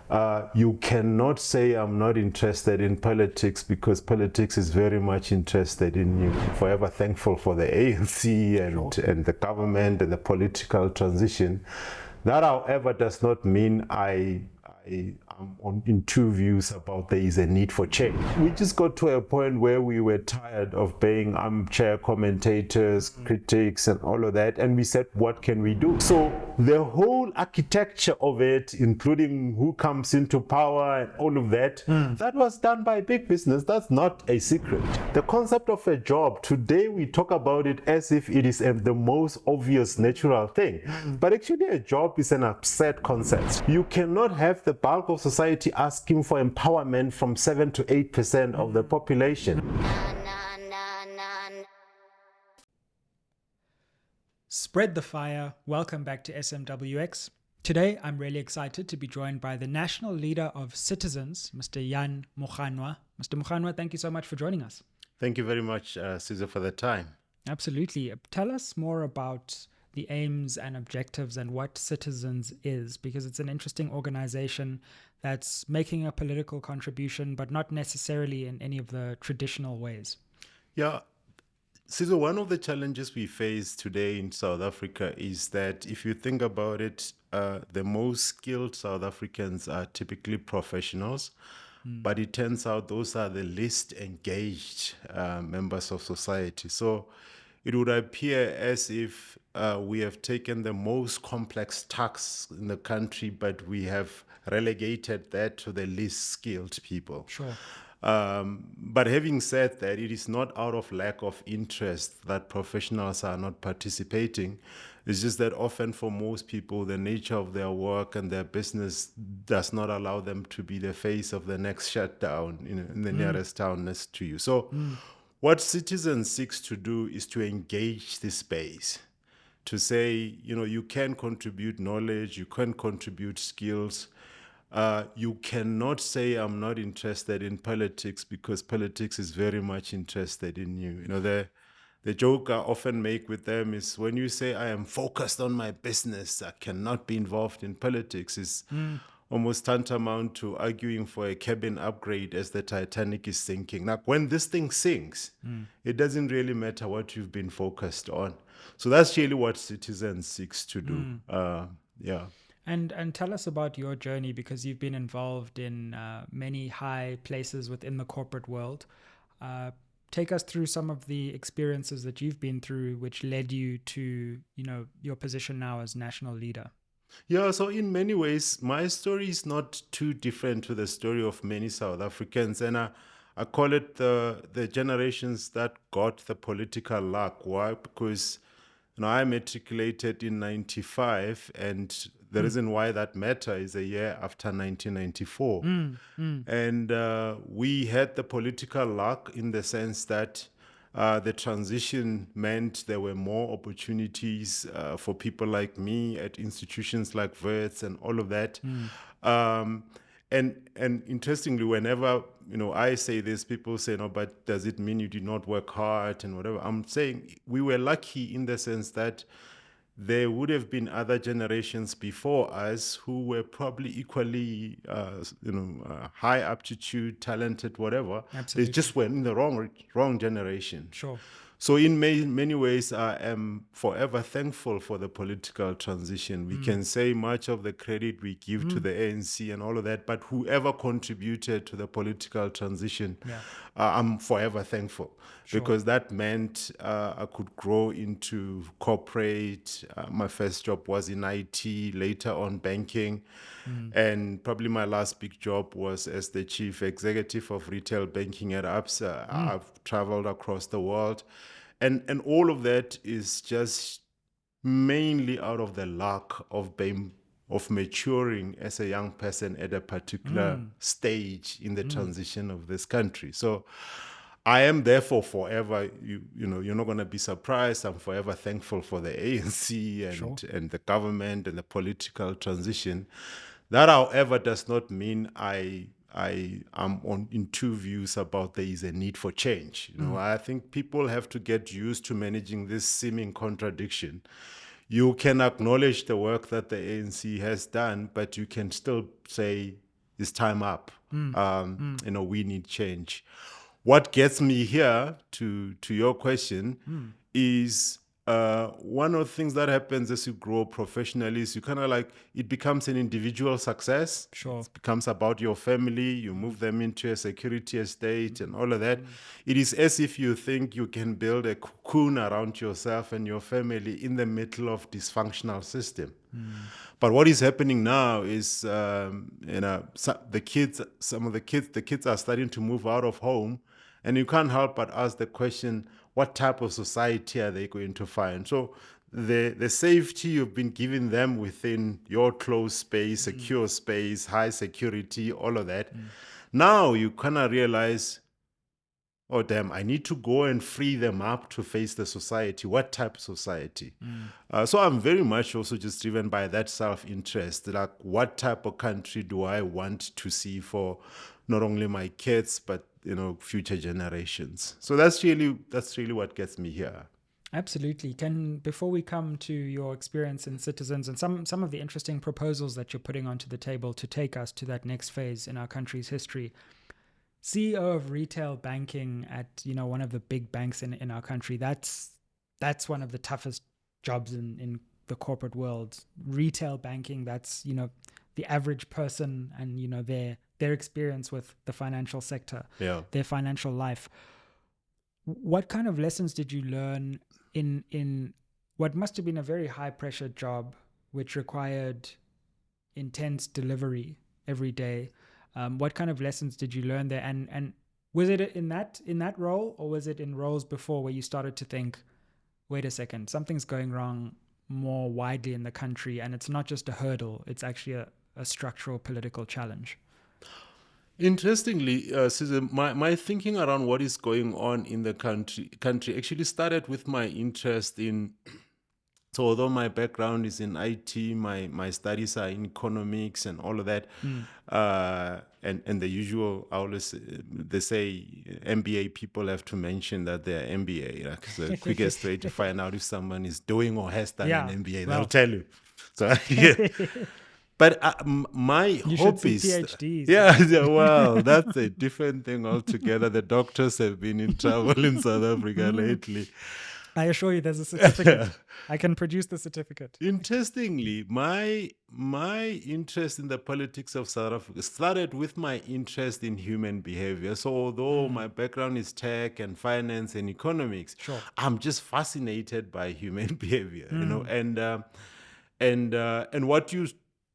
You cannot say I'm not interested in politics because politics is very much interested in you. I'm forever thankful for the ANC and the government and the political transition. That, however, does not mean I'm in two views about there is a need for change. We just got to a point where we were tired of being armchair commentators, critics, and all of that, and we said, what can we do? So the whole architecture of it, including who comes into power and all of that, that was done by big business. That's not a secret. The concept of a job, today we talk about it as if it is the most obvious natural thing, but actually a job is an absurd concept. You cannot have the bulk of society asking for empowerment from 7 to 8% of the population. Spread the fire. Welcome back to SMWX. Today, I'm really excited to be joined by the National Leader of CITIZANS, Mr. Jan Moganwa. Mr. Moganwa, thank you so much for joining us. Thank you very much, Caesar, for the time. Absolutely. Tell us more about the aims and objectives and what CITIZANS is, because it's an interesting organization that's making a political contribution, but not necessarily in any of the traditional ways. Yeah. Caesar, one of the challenges we face today in South Africa is that if you think about it, the most skilled South Africans are typically professionals, but it turns out those are the least engaged members of society. So it would appear as if we have taken the most complex tasks in the country, but we have relegated that to the least skilled people. Sure. But having said that, it is not out of lack of interest that professionals are not participating. It's just that often for most people, the nature of their work and their business does not allow them to be the face of the next shutdown in the nearest town next to you. So what CITIZANS seeks to do is to engage this space, to say, you can contribute knowledge, you can contribute skills. You cannot say I'm not interested in politics because politics is very much interested in you. The joke I often make with them is when you say I am focused on my business, I cannot be involved in politics, is almost tantamount to arguing for a cabin upgrade as the Titanic is sinking. Now, when this thing sinks, it doesn't really matter what you've been focused on. So that's really what CITIZANS seeks to do. Yeah. And tell us about your journey, because you've been involved in many high places within the corporate world. Take us through some of the experiences that you've been through, which led you to, your position now as national leader. Yeah, so in many ways, my story is not too different to the story of many South Africans. And I call it the generations that got the political luck. Why? Because I matriculated in 95, and the reason why that matter is a year after 1994. And we had the political luck in the sense that the transition meant there were more opportunities for people like me at institutions like Wits and all of that. And interestingly, whenever I say this, people say, no, but does it mean you did not work hard and whatever? I'm saying we were lucky in the sense that there would have been other generations before us who were probably equally, high aptitude, talented, whatever. Absolutely. They just were in the wrong generation. Sure. So in many ways, I am forever thankful for the political transition. We can say much of the credit we give to the ANC and all of that, but whoever contributed to the political transition, I'm forever thankful. Sure. Because that meant I could grow into corporate. My first job was in IT, later on banking. And probably my last big job was as the chief executive of retail banking at Absa. I've traveled across the world. And all of that is just mainly out of the luck of maturing as a young person at a particular stage in the transition of this country. So I am therefore forever, you're not going to be surprised, I'm forever thankful for the ANC and the government and the political transition. That, however, does not mean I am in two views about there is a need for change. I think people have to get used to managing this seeming contradiction. You can acknowledge the work that the ANC has done, but you can still say is time up. We need change. What gets me here to your question is one of the things that happens as you grow professionally is you kind of like, it becomes an individual success. Sure. It becomes about your family. You move them into a security estate and all of that. It is as if you think you can build a cocoon around yourself and your family in the middle of dysfunctional system. But what is happening now is, some of the kids are starting to move out of home, and you can't help but ask the question, what type of society are they going to find? So the safety you've been giving them within your closed space, secure space, high security, all of that, now you kind of realize, oh, damn, I need to go and free them up to face the society. What type of society? So I'm very much also just driven by that self-interest. Like, what type of country do I want to see for not only my kids, but, future generations? So that's really what gets me here. Absolutely. Before we come to your experience in Citizens and some of the interesting proposals that you're putting onto the table to take us to that next phase in our country's history, CEO of retail banking at one of the big banks in our country, that's one of the toughest jobs in the corporate world. Retail banking, that's the average person and their experience with the financial sector, their financial life. What kind of lessons did you learn in what must have been a very high pressure job, which required intense delivery every day? What kind of lessons did you learn there? And was it in that role, or was it in roles before where you started to think, wait a second, something's going wrong more widely in the country, and it's not just a hurdle, it's actually a structural political challenge? Interestingly, Susan, my thinking around what is going on in the country actually started with my interest in. So although my background is in IT, my studies are in economics and all of that, and the usual, they say MBA people have to mention that they're MBA. Like, it's the quickest way to find out if someone is doing or has done an MBA. They'll tell you. So yeah. But my hope is, PhDs. Well, that's a different thing altogether. The doctors have been in trouble in South Africa lately. I assure you, there's a certificate. I can produce the certificate. Interestingly, my interest in the politics of South Africa started with my interest in human behavior. So although my background is tech and finance and economics, I'm just fascinated by human behavior, and what you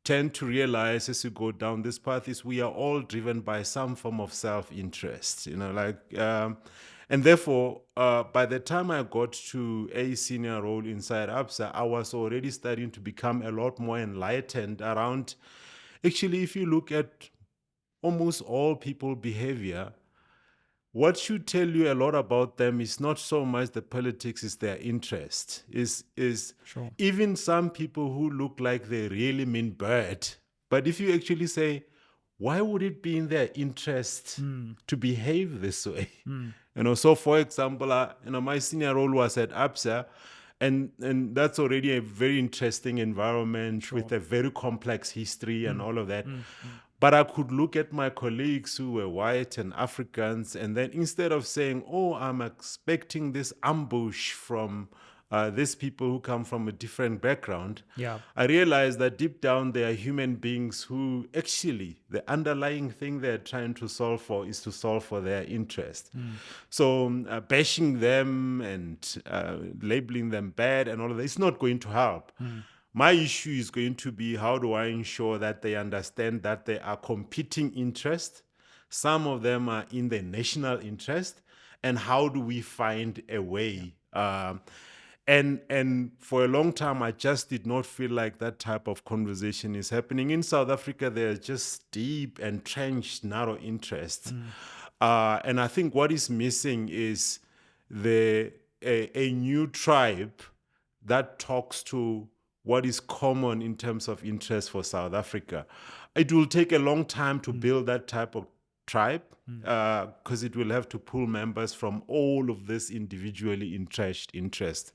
tend to realize as you go down this path is we are all driven by some form of self-interest, and therefore, by the time I got to a senior role inside Absa, I was already starting to become a lot more enlightened around, actually, if you look at almost all people's behavior, what should tell you a lot about them is not so much the politics, is their interest. Is even some people who look like they really mean bad. But if you actually say, why would it be in their interest to behave this way? So for example, my senior role was at Absa, and that's already a very interesting environment with a very complex history and all of that. But I could look at my colleagues who were white and Africans, and then instead of saying, oh, I'm expecting this ambush from these people who come from a different background, I realized that deep down they are human beings who actually, the underlying thing they're trying to solve for is to solve for their interest. So bashing them and labeling them bad and all of that, it's not going to help. My issue is going to be, how do I ensure that they understand that there are competing interests? Some of them are in the national interest, and how do we find a way? And for a long time, I just did not feel like that type of conversation is happening. In South Africa, there are just deep, entrenched, narrow interests. And I think what is missing is a new tribe that talks to what is common in terms of interest for South Africa. It will take a long time to build that type of tribe, because it will have to pull members from all of this individually entrenched interest.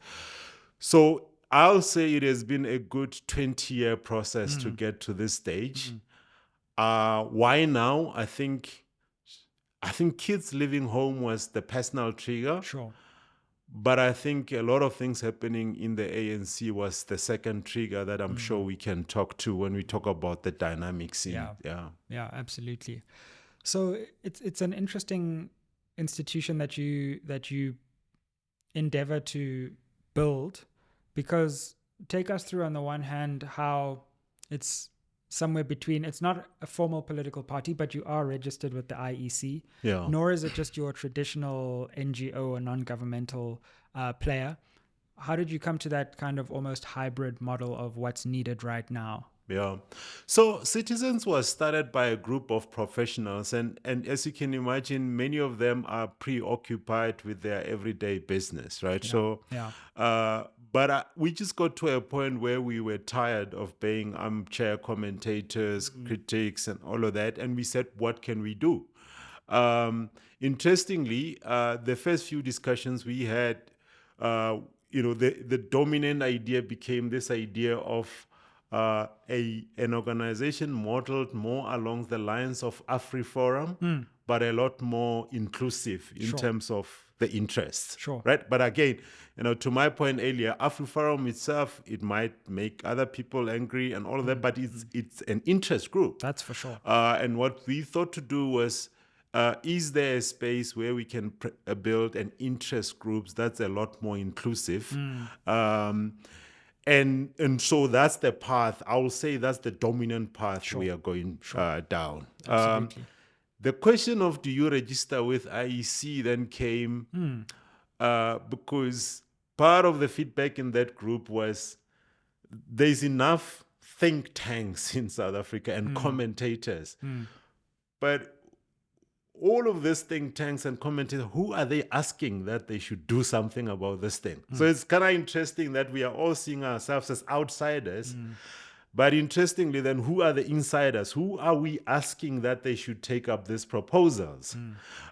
So I'll say it has been a good 20-year process to get to this stage. Why now? I think kids leaving home was the personal trigger. Sure. But I think a lot of things happening in the ANC was the second trigger that I'm sure we can talk to when we talk about the dynamics in. Yeah, absolutely. So it's an interesting institution that you endeavor to build, because take us through, on the one hand, how it's somewhere between, it's not a formal political party, but you are registered with the IEC, nor is it just your traditional NGO or non-governmental player. How did you come to that kind of almost hybrid model of what's needed right now? Yeah. So Citizens was started by a group of professionals, and as you can imagine, many of them are preoccupied with their everyday business, right? But we just got to a point where we were tired of being armchair commentators, critics, and all of that, and we said, what can we do? Interestingly, the first few discussions we had, the dominant idea became this idea of an organization modeled more along the lines of AfriForum, but a lot more inclusive in terms of the interests, right? But again, to my point earlier, AfriForum itself, it might make other people angry and all of that, but it's an interest group. That's for sure. And what we thought to do was, is there a space where we can build an interest groups that's a lot more inclusive? And so that's the path. I will say that's the dominant path we are going down. Absolutely. The question of do you register with IEC then came because part of the feedback in that group was there's enough think tanks in South Africa and commentators. But all of these think tanks and commentators, who are they asking that they should do something about this thing? So it's kind of interesting that we are all seeing ourselves as outsiders. But interestingly, then, who are the insiders? Who are we asking that they should take up these proposals?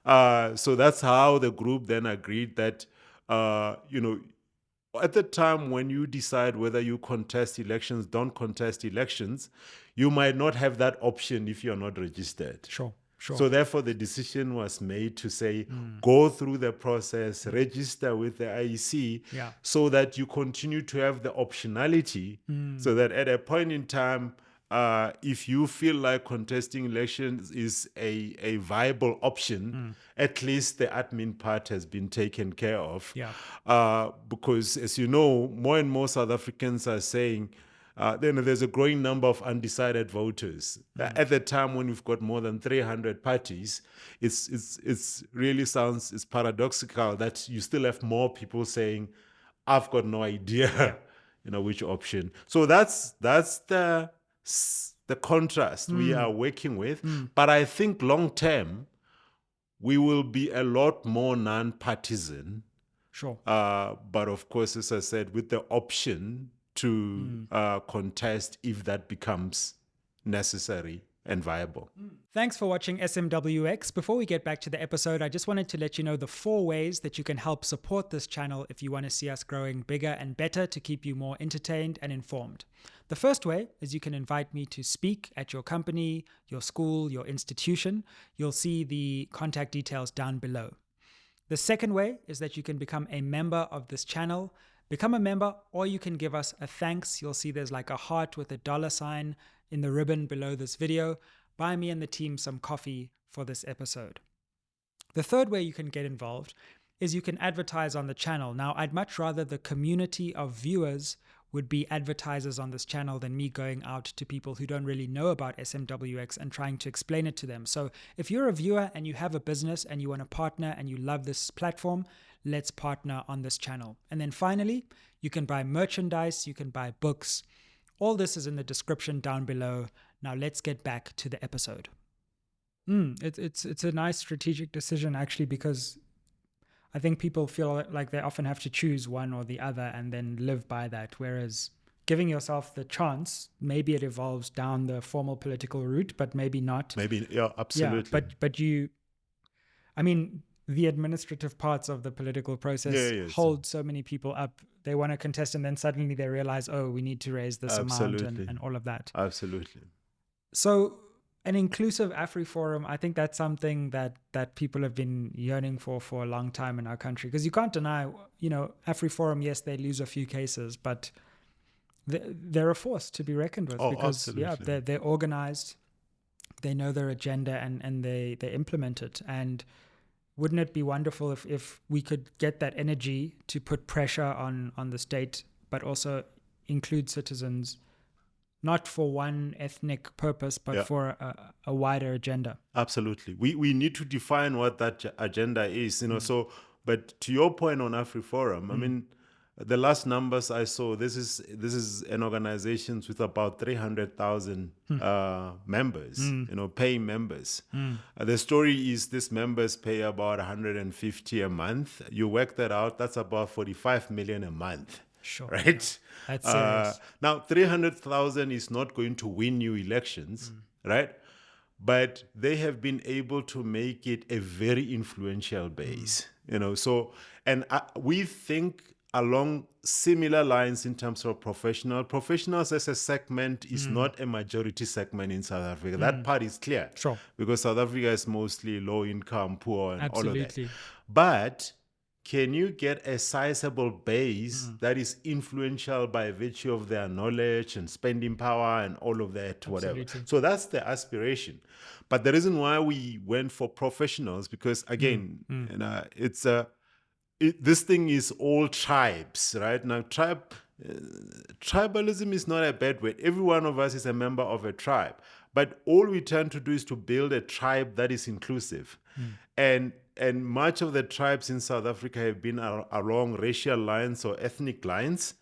So that's how the group then agreed that, at the time when you decide whether you contest elections, don't contest elections, you might not have that option if you're not registered. Sure. So therefore, the decision was made to say, go through the process, register with the IEC, so that you continue to have the optionality, so that at a point in time, if you feel like contesting elections is a viable option, at least the admin part has been taken care of. Because, as you know, more and more South Africans are saying, then there's a growing number of undecided voters. At the time when we've got more than 300 parties, it's really it's paradoxical that you still have more people saying, I've got no idea, which option. So that's the contrast we are working with. But I think long term, we will be a lot more non-partisan. But of course, as I said, with the option to contest if that becomes necessary and viable. Thanks for watching SMWX. Before we get back to the episode, I just wanted to let you know the 4 ways that you can help support this channel if you want to see us growing bigger and better to keep you more entertained and informed. The first way is you can invite me to speak at your company, your school, your institution. You'll see the contact details down below. The second way is that you can become a member of this channel. Become a member, or you can give us a thanks. You'll see there's like a heart with a $sign in the ribbon below this video. Buy me and the team some coffee for this episode. The third way you can get involved is you can advertise on the channel. Now, I'd much rather the community of viewers would be advertisers on this channel than me going out to people who don't really know about SMWX and trying to explain it to them. So if you're a viewer and you have a business and you want to partner and you love this platform, let's partner on this channel. And then finally, you can buy merchandise, you can buy books. All this is in the description down below. Now let's get back to the episode. It's a nice strategic decision, actually, because I think people feel like they often have to choose one or the other and then live by that. Whereas giving yourself the chance, maybe it evolves down the formal political route, but maybe not. Maybe, yeah, absolutely. Yeah, but the administrative parts of the political process hold so many people up. They want to contest and then suddenly they realize, oh, we need to raise this amount and all of that. Absolutely. So an inclusive AfriForum, I think that's something that people have been yearning for a long time in our country. Because you can't deny, AfriForum, yes, they lose a few cases, but they're a force to be reckoned with. Oh, because, absolutely. they're organized, they know their agenda, and they implement it. And wouldn't it be wonderful if we could get that energy to put pressure on the state, but also include citizens, not for one ethnic purpose, but for a wider agenda. Absolutely. We need to define what that agenda is, So, but to your point on AfriForum, I mean, the last numbers I saw, this is an organization with about 300,000 members, paying members. The story is these members pay about 150 a month. You work that out, that's about 45 million a month. Sure. Right? That's serious. Now, 300,000 is not going to win you elections, right? But they have been able to make it a very influential base, So, and we think along similar lines in terms of professionals as a segment is not a majority segment in South Africa. That part is clear. Sure. Because South Africa is mostly low income, poor, and all of that. Absolutely. But can you get a sizable base that is influential by virtue of their knowledge and spending power and all of that, whatever? Absolutely. So that's the aspiration. But the reason why we went for professionals, because again, this thing is all tribes, right? Now, tribalism is not a bad word. Every one of us is a member of a tribe. But all we tend to do is to build a tribe that is inclusive. And much of the tribes in South Africa have been along racial lines or ethnic lines,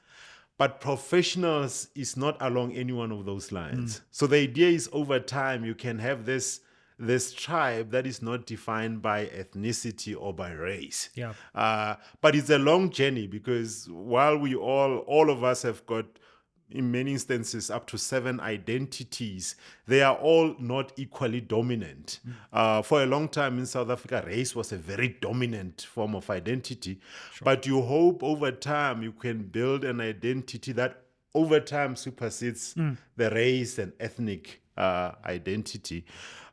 but professionals is not along any one of those lines. So the idea is over time you can have this tribe that is not defined by ethnicity or by race. Yeah. But it's a long journey, because while we all of us have got, in many instances, up to 7 identities, they are all not equally dominant. For a long time in South Africa, race was a very dominant form of identity. Sure. But you hope over time you can build an identity that over time supersedes the race and ethnic identity.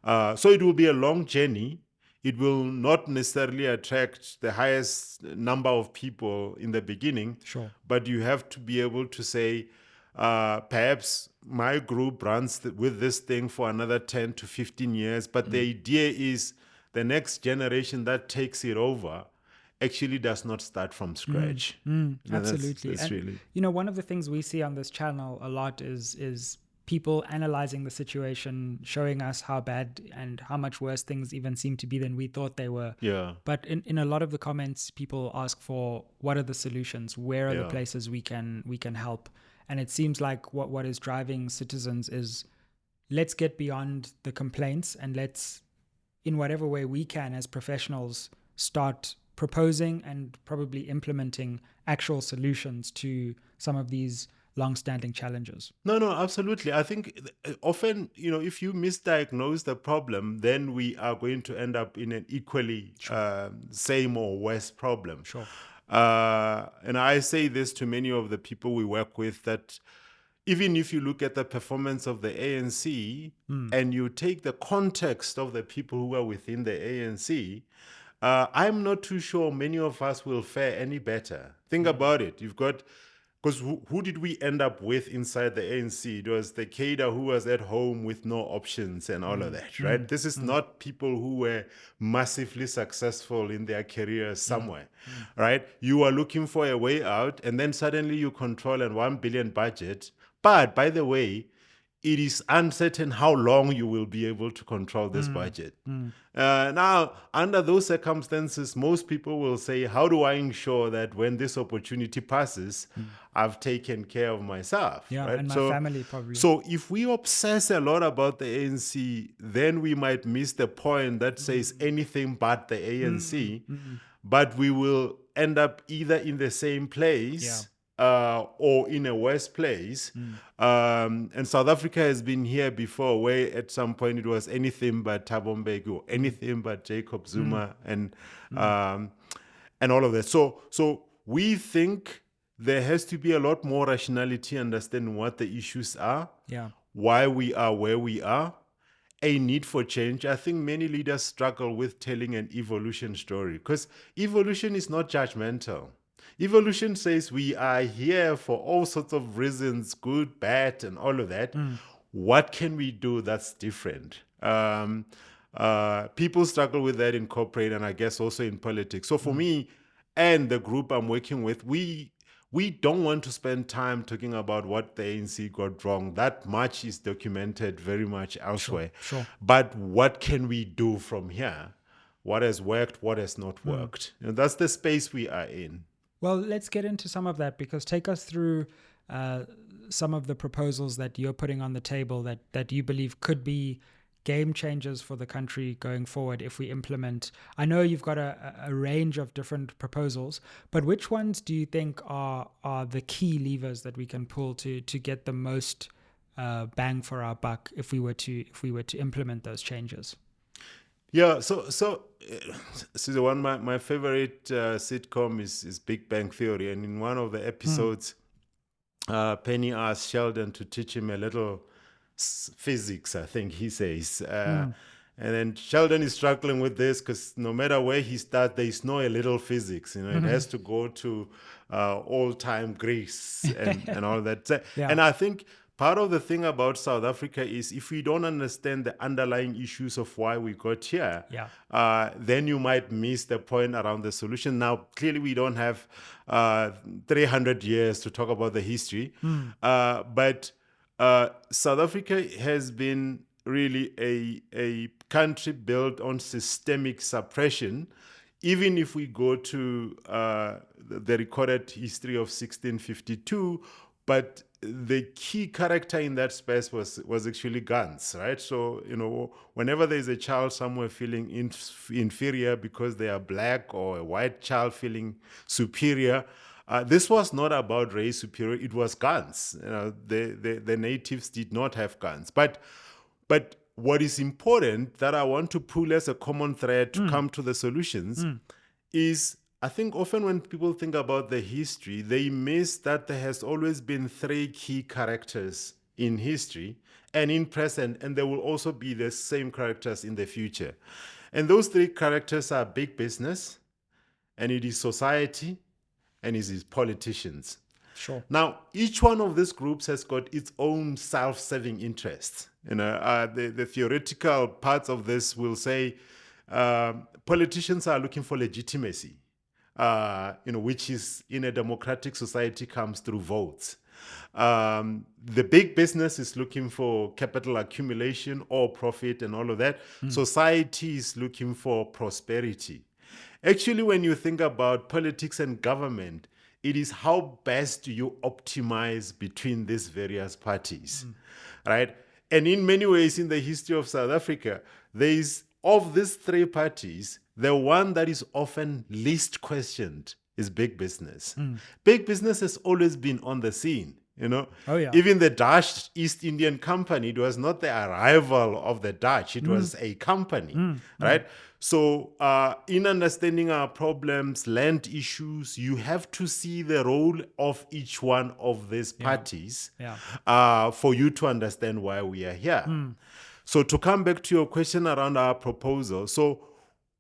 So it will be a long journey. It will not necessarily attract the highest number of people in the beginning. Sure. But you have to be able to say, perhaps my group runs with this thing for another 10 to 15 years, but the idea is the next generation that takes it over actually does not start from scratch. Absolutely. That's and, really... one of the things we see on this channel a lot is people analyzing the situation, showing us how bad and how much worse things even seem to be than we thought they were. Yeah. But in a lot of the comments, people ask for, what are the solutions? Where are the places we can help? And it seems like what is driving citizens is, let's get beyond the complaints and let's, in whatever way we can as professionals, start proposing and probably implementing actual solutions to some of these long-standing challenges. No, absolutely. I think often, if you misdiagnose the problem, then we are going to end up in an equally same or worse problem. Sure. And I say this to many of the people we work with, that even if you look at the performance of the ANC and you take the context of the people who are within the ANC, I'm not too sure many of us will fare any better. Think about it. You've got, because who did we end up with inside the ANC? It was the cadre who was at home with no options and all of that, right? This is not people who were massively successful in their careers somewhere, right? You are looking for a way out, and then suddenly you control a 1 billion budget. But by the way, it is uncertain how long you will be able to control this budget. Now, under those circumstances, most people will say, how do I ensure that when this opportunity passes, I've taken care of myself? Yeah, right? And my family probably. So if we obsess a lot about the ANC, then we might miss the point that says anything but the ANC, but we will end up either in the same place or in a worse place. And South Africa has been here before, where at some point it was anything but Thabo Mbeki or anything but Jacob Zuma and all of that. So we think there has to be a lot more rationality, understanding what the issues are, why we are where we are, a need for change, I think many leaders struggle with telling an evolution story, because evolution is not judgmental. Evolution says we are here for all sorts of reasons, good, bad, and all of that. What can we do that's different? People struggle with that in corporate and I guess also in politics. So for me and the group I'm working with, we don't want to spend time talking about what the ANC got wrong. That much is documented very much elsewhere. Sure. But what can we do from here? What has worked? What has not worked? That's the space we are in. Well, let's get into some of that, because take us through some of the proposals that you're putting on the table that you believe could be game changers for the country going forward if we implement. I know you've got a range of different proposals, but which ones do you think are the key levers that we can pull to get the most bang for our buck if we were to implement those changes? Yeah, so the one my favorite sitcom is Big Bang Theory, and in one of the episodes, Penny asks Sheldon to teach him a little physics, I think he says, and then Sheldon is struggling with this because no matter where he starts, there is no a little physics. It has to go to old-time Greece and all that. And I think part of the thing about South Africa is if we don't understand the underlying issues of why we got here, then you might miss the point around the solution. Now, clearly, we don't have 300 years to talk about the history, but South Africa has been really a country built on systemic suppression. Even if we go to the recorded history of 1652, but the key character in that space was actually guns, right? So, whenever there's a child somewhere feeling inferior because they are black, or a white child feeling superior, this was not about race superior, it was guns. The natives did not have guns. But what is important that I want to pull as a common thread to come to the solutions is, I think often when people think about the history, they miss that there has always been three key characters in history and in present, and there will also be the same characters in the future. And those three characters are big business, and it is society, and it is politicians. Sure. Now, each one of these groups has got its own self-serving interests. The theoretical parts of this will say politicians are looking for legitimacy, which is in a democratic society comes through votes. The big business is looking for capital accumulation or profit and all of that. Society is looking for prosperity. Actually, when you think about politics and government, it is how best do you optimize between these various parties, right? And in many ways, in the history of South Africa, there is, of these three parties, the one that is often least questioned is big business. Big business has always been on the scene. Even the Dutch East Indian Company, it was not the arrival of the Dutch, it was a company, right? So in understanding our problems, land issues, you have to see the role of each one of these parties for you to understand why we are here. So to come back to your question around our proposal, so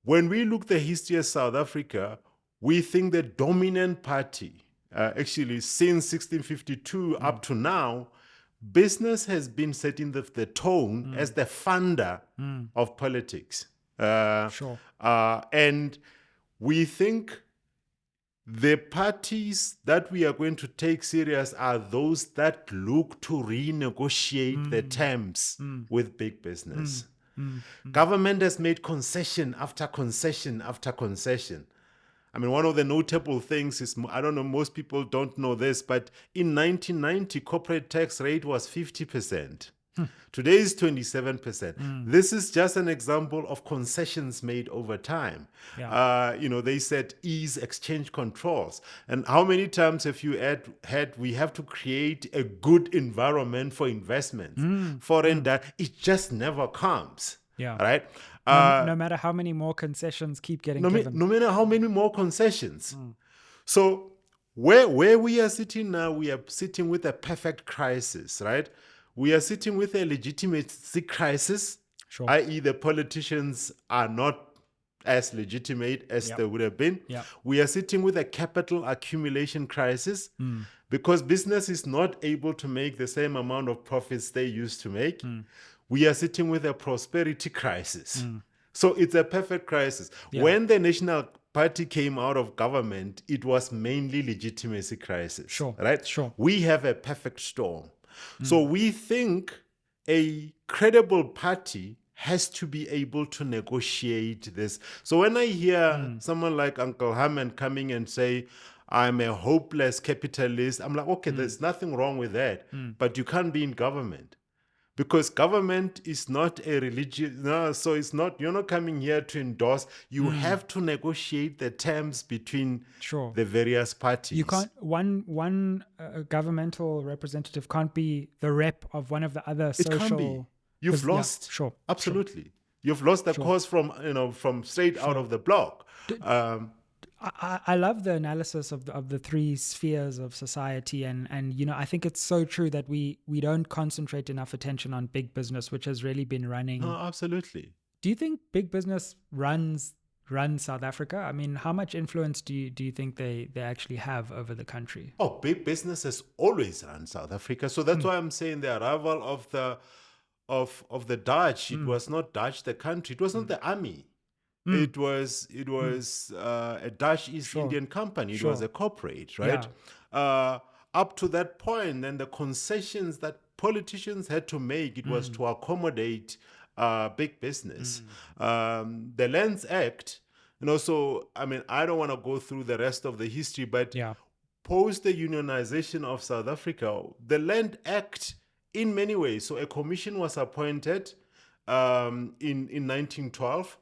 when we look at the history of South Africa, we think the dominant party, actually since 1652 up to now, business has been setting the tone as the funder of politics. And we think the parties that we are going to take serious are those that look to renegotiate the terms with big business. Government has made concession after concession after concession. I mean, one of the notable things is, I don't know, most people don't know this, but in 1990, corporate tax rate was 50%. Today is 27%. This is just an example of concessions made over time. They said ease exchange controls. And how many times have you had we have to create a good environment for investments? Foreign that it just never comes. Right? No matter how many more concessions keep getting given. No matter how many more concessions. So where we are sitting now, we are sitting with a perfect crisis, right? We are sitting with a legitimacy crisis Sure. i.e. the politicians are not as legitimate as Yep. they would have been. Yep. We are sitting with a capital accumulation crisis because business is not able to make the same amount of profits they used to make. We are sitting with a prosperity crisis. So it's a perfect crisis. Yeah. When the National Party came out of government, it was mainly legitimacy crisis. Sure. Right? Sure. We have a perfect storm. So we think a credible party has to be able to negotiate this. So when I hear someone like Uncle Hammond coming and say, I'm a hopeless capitalist, I'm like, okay, there's nothing wrong with that, but you can't be in government. Because government is not a religion, no, so it's not, you're not coming here to endorse. You have to negotiate the terms between Sure. the various parties. You can't, one governmental representative can't be the rep of one of the other It social. can't be. You've lost. Yeah, sure. Absolutely. Sure. You've lost the cause from straight out of the block. I love the analysis of the three spheres of society, and I think it's so true that we don't concentrate enough attention on big business, which has really been running. Oh, absolutely. Do you think big business runs South Africa? I mean, how much influence do you think they actually have over the country? Oh, big business has always run South Africa. So that's why I'm saying the arrival of the Dutch. It was not Dutch the country. It was not the army. It was a Dutch East Indian company. It was a corporate, right? Yeah. Up to that point, and the concessions that politicians had to make, it was to accommodate big business. The Lands Act, so I mean, I don't want to go through the rest of the history, but post the unionization of South Africa, the Land Act, in many ways, so a commission was appointed in 1912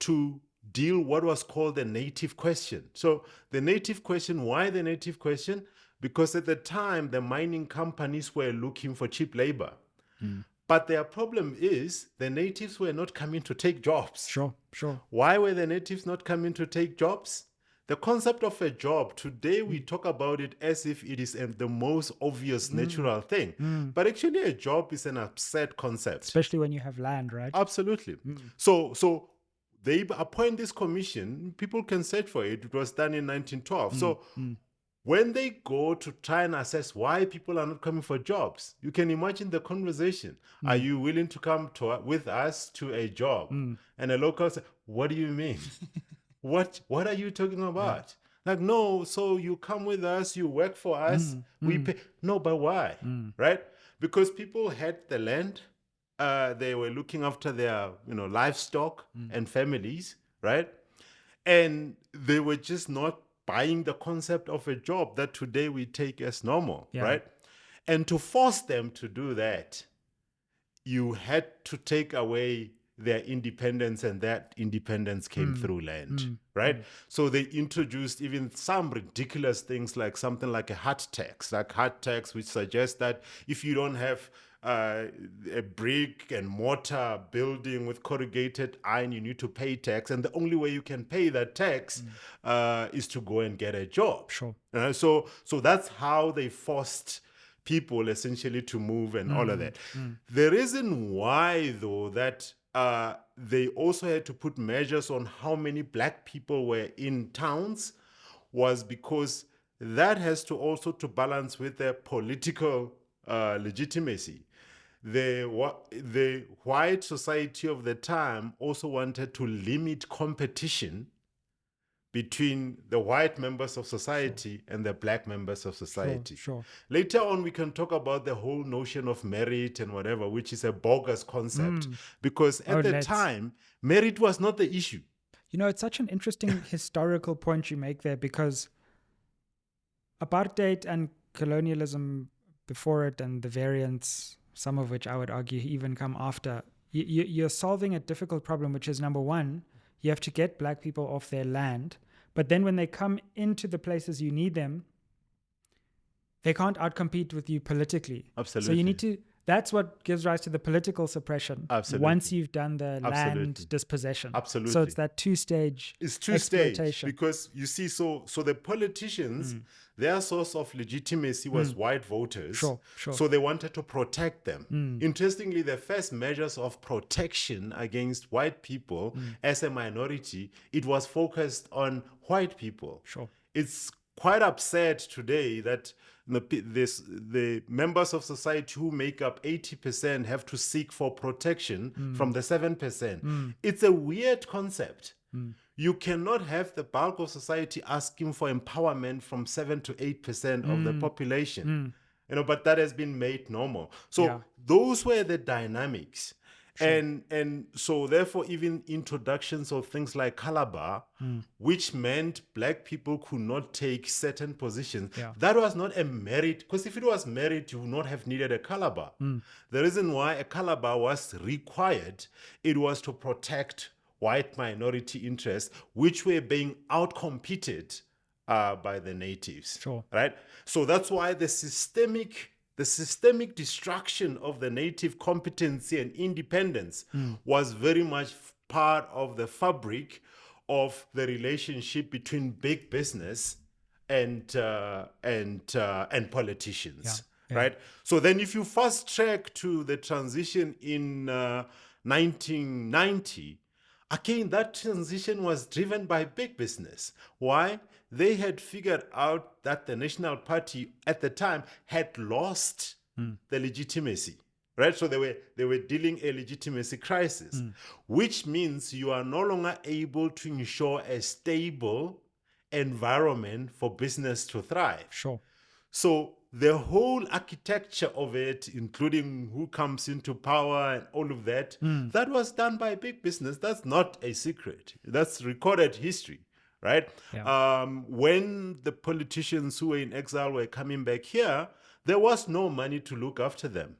to deal what was called the native question. So the native question, why the native question? Because at the time, the mining companies were looking for cheap labor. But their problem is the natives were not coming to take jobs. Sure. Why were the natives not coming to take jobs? The concept of a job, today we talk about it as if it is the most obvious natural thing. But actually a job is an absurd concept. Especially when you have land, right? Absolutely. So they appoint this commission. People can search for it. It was done in 1912. So when they go to try and assess why people are not coming for jobs, you can imagine the conversation. Are you willing to come with us to a job? And a local says, what do you mean? What are you talking about? Like, no, so you come with us, you work for us, we pay. No, but why? Right? Because people had the land. They were looking after their, livestock and families, right? And they were just not buying the concept of a job that today we take as normal, right? And to force them to do that, you had to take away their independence, and that independence came through land, right? So they introduced even some ridiculous things like something like a hut tax, which suggests that if you don't have a brick and mortar building with corrugated iron, you need to pay tax, and the only way you can pay that tax is to go and get a job. Sure. So that's how they forced people essentially to move and all of that. The reason why, though, that they also had to put measures on how many black people were in towns was because that has to also to balance with their political legitimacy. The white society of the time also wanted to limit competition between the white members of society and the black members of society. Sure. Later on, we can talk about the whole notion of merit and whatever, which is a bogus concept, because at the time, merit was not the issue. It's such an interesting historical point you make there, because apartheid and colonialism before it, and the variants, some of which I would argue even come after, you're solving a difficult problem, which is, number one, you have to get black people off their land. But then when they come into the places you need them, they can't outcompete with you politically. Absolutely. So you need to, That's what gives rise to the political suppression. Absolutely. Once you've done the Absolutely. land dispossession. Absolutely. So it's that two-stage exploitation. Because you see, so the politicians, their source of legitimacy was white voters. Sure. So they wanted to protect them. Interestingly, the first measures of protection against white people as a minority, it was focused on white people. Sure. It's quite absurd today that the members of society who make up 80% have to seek for protection from the 7%. It's a weird concept. You cannot have the bulk of society asking for empowerment from 7 to 8% of the population. But that has been made normal. So those were the dynamics. Sure. And so therefore even introductions of things like Calabar, which meant black people could not take certain positions, that was not a merit, because if it was merit, you would not have needed a Calabar. The reason why a Calabar was required, it was to protect white minority interests, which were being outcompeted by the natives. Sure. Right? So that's why the systemic destruction of the native competency and independence was very much part of the fabric of the relationship between big business and politicians. Right? So then if you fast track to the transition in 1990, again, that transition was driven by big business. Why? They had figured out that the National Party at the time had lost the legitimacy, right? So they were dealing a legitimacy crisis, which means you are no longer able to ensure a stable environment for business to thrive. Sure. So the whole architecture of it, including who comes into power and all of that, that was done by big business. That's not a secret. That's recorded history, right? Yeah. When the politicians who were in exile were coming back here, there was no money to look after them.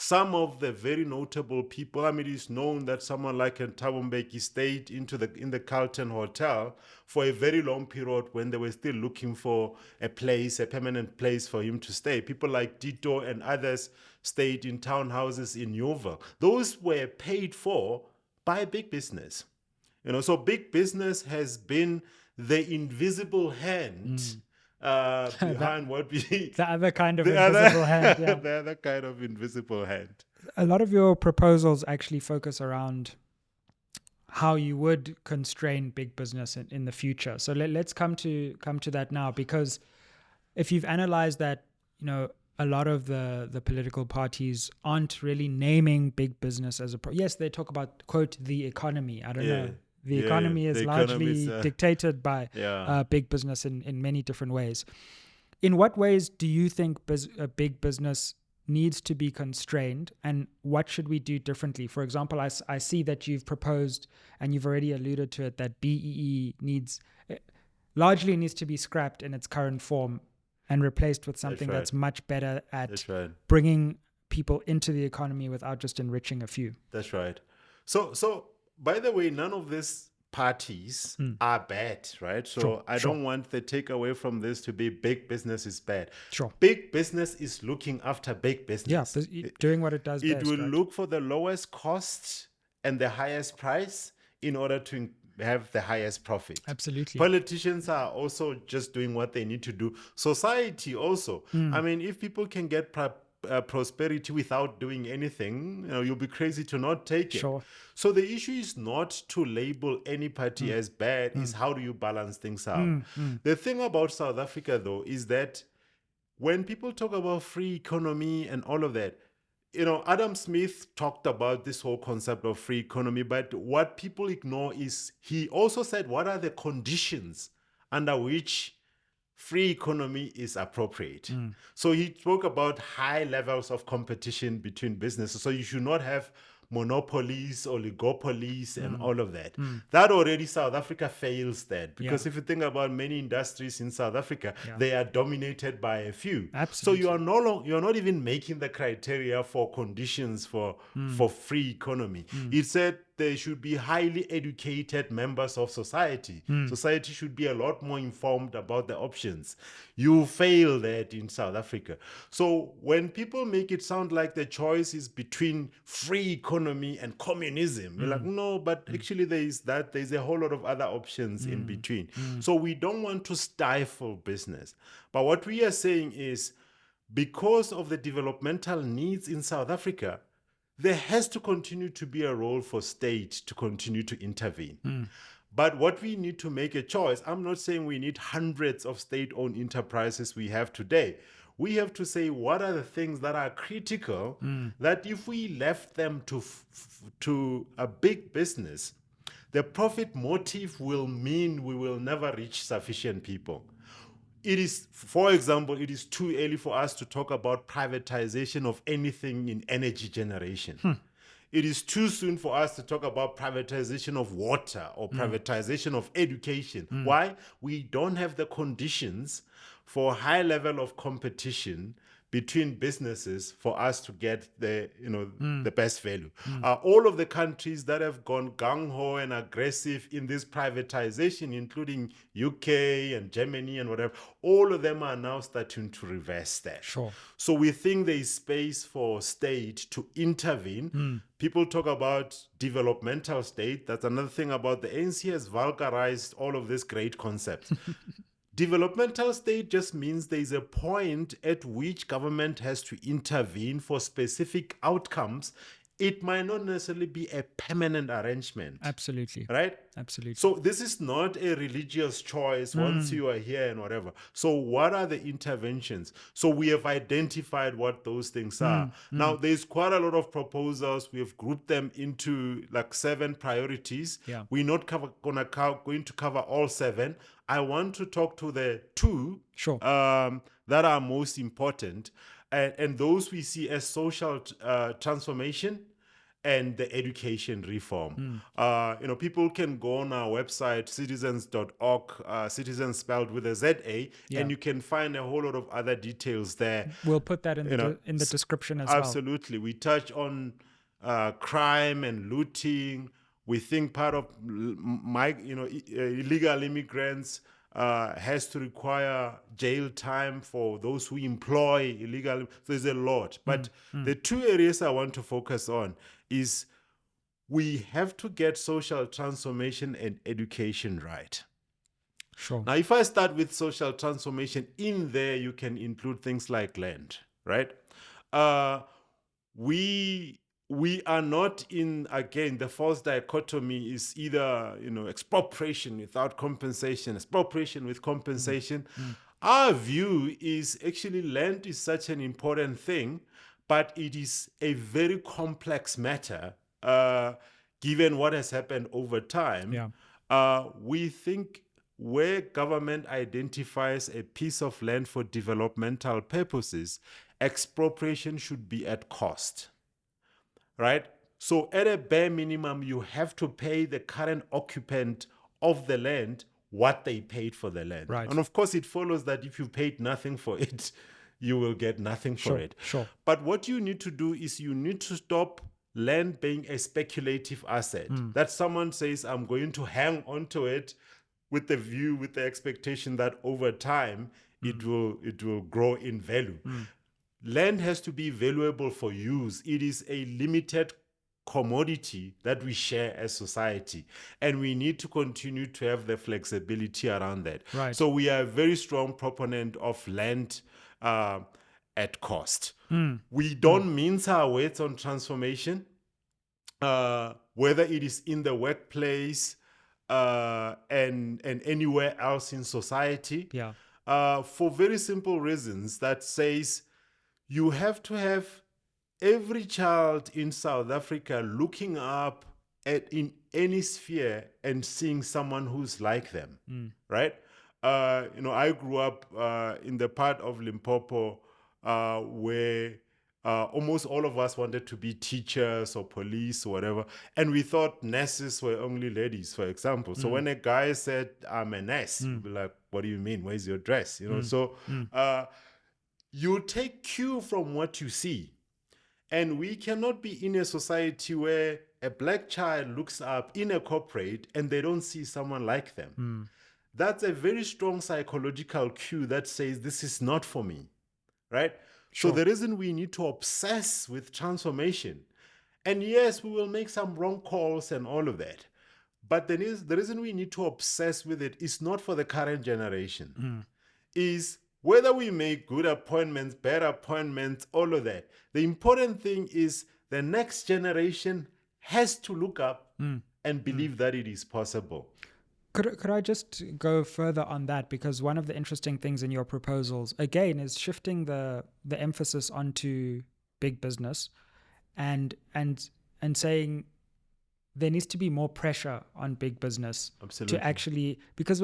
Some of the very notable people, it is known that someone like Thabo Mbeki stayed in the Carlton Hotel for a very long period when they were still looking for a permanent place for him to stay. People like Tito and others stayed in townhouses in Newville. Those were paid for by big business. So big business has been the invisible hand behind what we... The other kind of invisible hand. Yeah. The other kind of invisible hand. A lot of your proposals actually focus around how you would constrain big business in the future. So let's come to that now, because if you've analyzed that, a lot of the political parties aren't really naming big business as yes, they talk about, quote, the economy. I don't know. The economy is largely dictated by big business in many different ways. In what ways do you think big business needs to be constrained, and what should we do differently? For example, I see that you've proposed, and you've already alluded to it, that BEE largely needs to be scrapped in its current form and replaced with something that's much better at bringing people into the economy without just enriching a few. That's right. So by the way, none of these parties are bad, right? So I don't want the takeaway from this to be big business is bad. Sure. Big business is looking after big business. Yeah, doing what it does best. It will look for the lowest cost and the highest price in order to have the highest profit. Absolutely. Politicians are also just doing what they need to do. Society also. If people can get prosperity without doing anything, you'll be crazy to not take it. Sure. So the issue is not to label any party as bad, is how do you balance things out? The thing about South Africa, though, is that when people talk about free economy and all of that, Adam Smith talked about this whole concept of free economy, but what people ignore is he also said, what are the conditions under which free economy is appropriate? So he spoke about high levels of competition between businesses. So you should not have monopolies, oligopolies, and all of that. That already South Africa fails that, because if you think about many industries in South Africa, they are dominated by a few. Absolutely. So you're not even making the criteria for conditions for free economy. It said there should be highly educated members of society. Society should be a lot more informed about the options. You fail that in South Africa. So when people make it sound like the choice is between free economy and communism, you're like, no, but actually there's a whole lot of other options in between. So we don't want to stifle business. But what we are saying is, because of the developmental needs in South Africa, there has to continue to be a role for state to continue to intervene. But what we need to make a choice, I'm not saying we need hundreds of state-owned enterprises we have today. We have to say, what are the things that are critical that if we left them to a big business, the profit motive will mean we will never reach sufficient people. It is, for example, it is too early for us to talk about privatization of anything in energy generation. It is too soon for us to talk about privatization of water or privatization of education. Why? We don't have the conditions for a high level of competition between businesses for us to get the best value. All of the countries that have gone gung-ho and aggressive in this privatization, including UK and Germany and whatever, all of them are now starting to reverse that. Sure. So we think there is space for state to intervene. People talk about developmental state. That's another thing about the ANC has vulgarized all of these great concepts. Developmental state just means there's a point at which government has to intervene for specific outcomes. It might not necessarily be a permanent arrangement. Absolutely. Right? Absolutely. So this is not a religious choice once you are here and whatever. So what are the interventions? So we have identified what those things are. Now, there's quite a lot of proposals. We have grouped them into like 7 priorities. Yeah. We're not going to cover all 7. I want to talk to the 2 Sure. that are most important. And those we see as social transformation and the education reform. People can go on our website, citizens.org, citizens spelled with a Z-A, and you can find a whole lot of other details there. We'll put that in the description as well. Absolutely. We touch on crime and looting. We think part of illegal immigrants has to require jail time for those who employ illegal. There's a lot. But the 2 areas I want to focus on is we have to get social transformation and education right. Sure. Now, if I start with social transformation, in there you can include things like land, right? We are not in, again, the false dichotomy is either, expropriation without compensation, expropriation with compensation. Our view is actually land is such an important thing, but it is a very complex matter, given what has happened over time. Yeah. We think where government identifies a piece of land for developmental purposes, expropriation should be at cost. Right? So at a bare minimum, you have to pay the current occupant of the land what they paid for the land. Right. And of course, it follows that if you paid nothing for it, you will get nothing for it. Sure. But what you need to do is you need to stop land being a speculative asset. That someone says, I'm going to hang onto it with the view, with the expectation that over time, it will grow in value. Land has to be valuable for use. It is a limited commodity that we share as society, and we need to continue to have the flexibility around that. Right. So we are a very strong proponent of land at cost. We don't mince our words on transformation, whether it is in the workplace and anywhere else in society. Yeah. For very simple reasons that says, you have to have every child in South Africa looking up in any sphere and seeing someone who's like them, right? I grew up in the part of Limpopo where almost all of us wanted to be teachers or police or whatever, and we thought nurses were only ladies, for example. So when a guy said, I'm a nurse, we'd be like, what do you mean? Where's your dress? So you take cue from what you see. And we cannot be in a society where a black child looks up in a corporate and they don't see someone like them. That's a very strong psychological cue that says this is not for me, right? Sure. So the reason we need to obsess with transformation, and yes, we will make some wrong calls and all of that, but the reason we need to obsess with it is not for the current generation, is whether we make good appointments, bad appointments, all of that. The important thing is the next generation has to look up and believe that it is possible. Could I just go further on that? Because one of the interesting things in your proposals, again, is shifting the emphasis onto big business and saying there needs to be more pressure on big business to actually, because,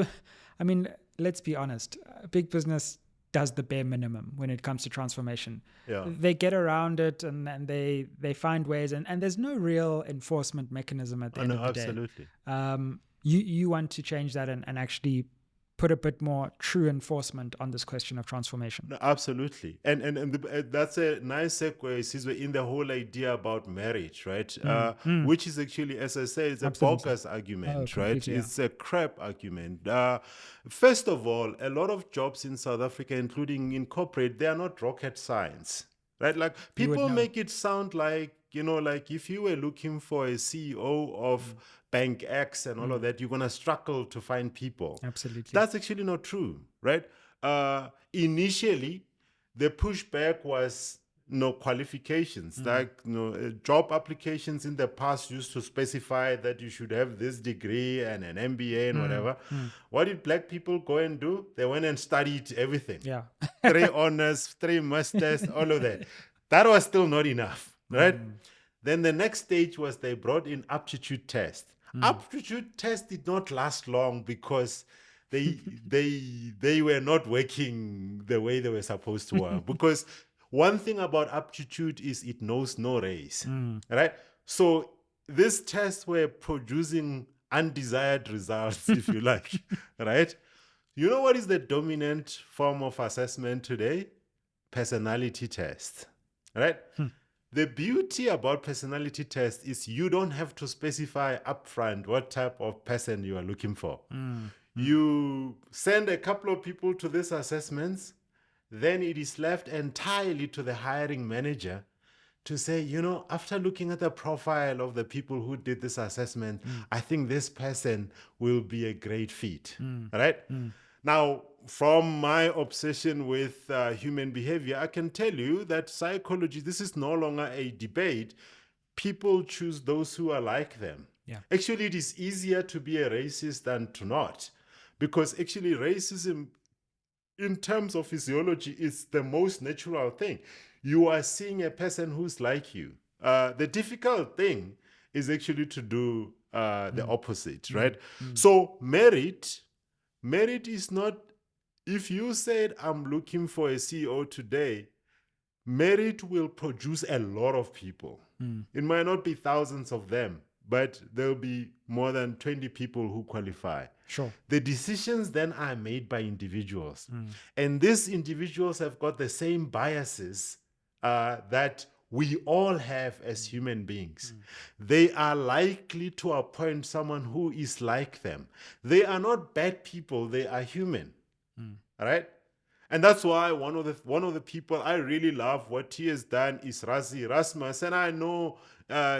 I mean, let's be honest, big business does the bare minimum when it comes to transformation. Yeah. They get around it and they find ways, and there's no real enforcement mechanism at the end of the absolutely. day. You want to change that and actually put a bit more true enforcement on this question of transformation. No, absolutely. And that's a nice segue, Sizwe, in the whole idea about marriage, right? Which is actually, as I say, it's a bogus argument, right? Yeah. It's a crap argument. First of all, a lot of jobs in South Africa, including in corporate, they are not rocket science, right? Like people make it sound like, like if you were looking for a CEO of Bank X and all of that, you're going to struggle to find people. Absolutely. That's actually not true, right? Initially, the pushback was no qualifications. Like job applications in the past used to specify that you should have this degree and an MBA and whatever. What did black people go and do? They went and studied everything. Yeah. 3 honors, 3 masters, all of that. That was still not enough, right? Then the next stage was they brought in aptitude test. Aptitude test did not last long because they were not working the way they were supposed to work. Because one thing about aptitude is it knows no race, right? So these tests were producing undesired results, if you like, right? You know what is the dominant form of assessment today? Personality test, right? The beauty about personality test is you don't have to specify upfront what type of person you are looking for. You send a couple of people to these assessments, then it is left entirely to the hiring manager to say, after looking at the profile of the people who did this assessment, I think this person will be a great fit, right? Now, from my obsession with human behavior, I can tell you that psychology, this is no longer a debate. People choose those who are like them. Yeah. Actually, it is easier to be a racist than to not, because actually racism, in terms of physiology, is the most natural thing. You are seeing a person who's like you. The difficult thing is actually to do the opposite, right? So merit is not, if you said, I'm looking for a CEO today, merit will produce a lot of people. It might not be thousands of them, but there'll be more than 20 people who qualify. Sure. The decisions then are made by individuals. And these individuals have got the same biases that we all have as human beings. They are likely to appoint someone who is like them. They are not bad people, they are human. All right? And that's why one of the people I really love what he has done is Rassie Erasmus. And I know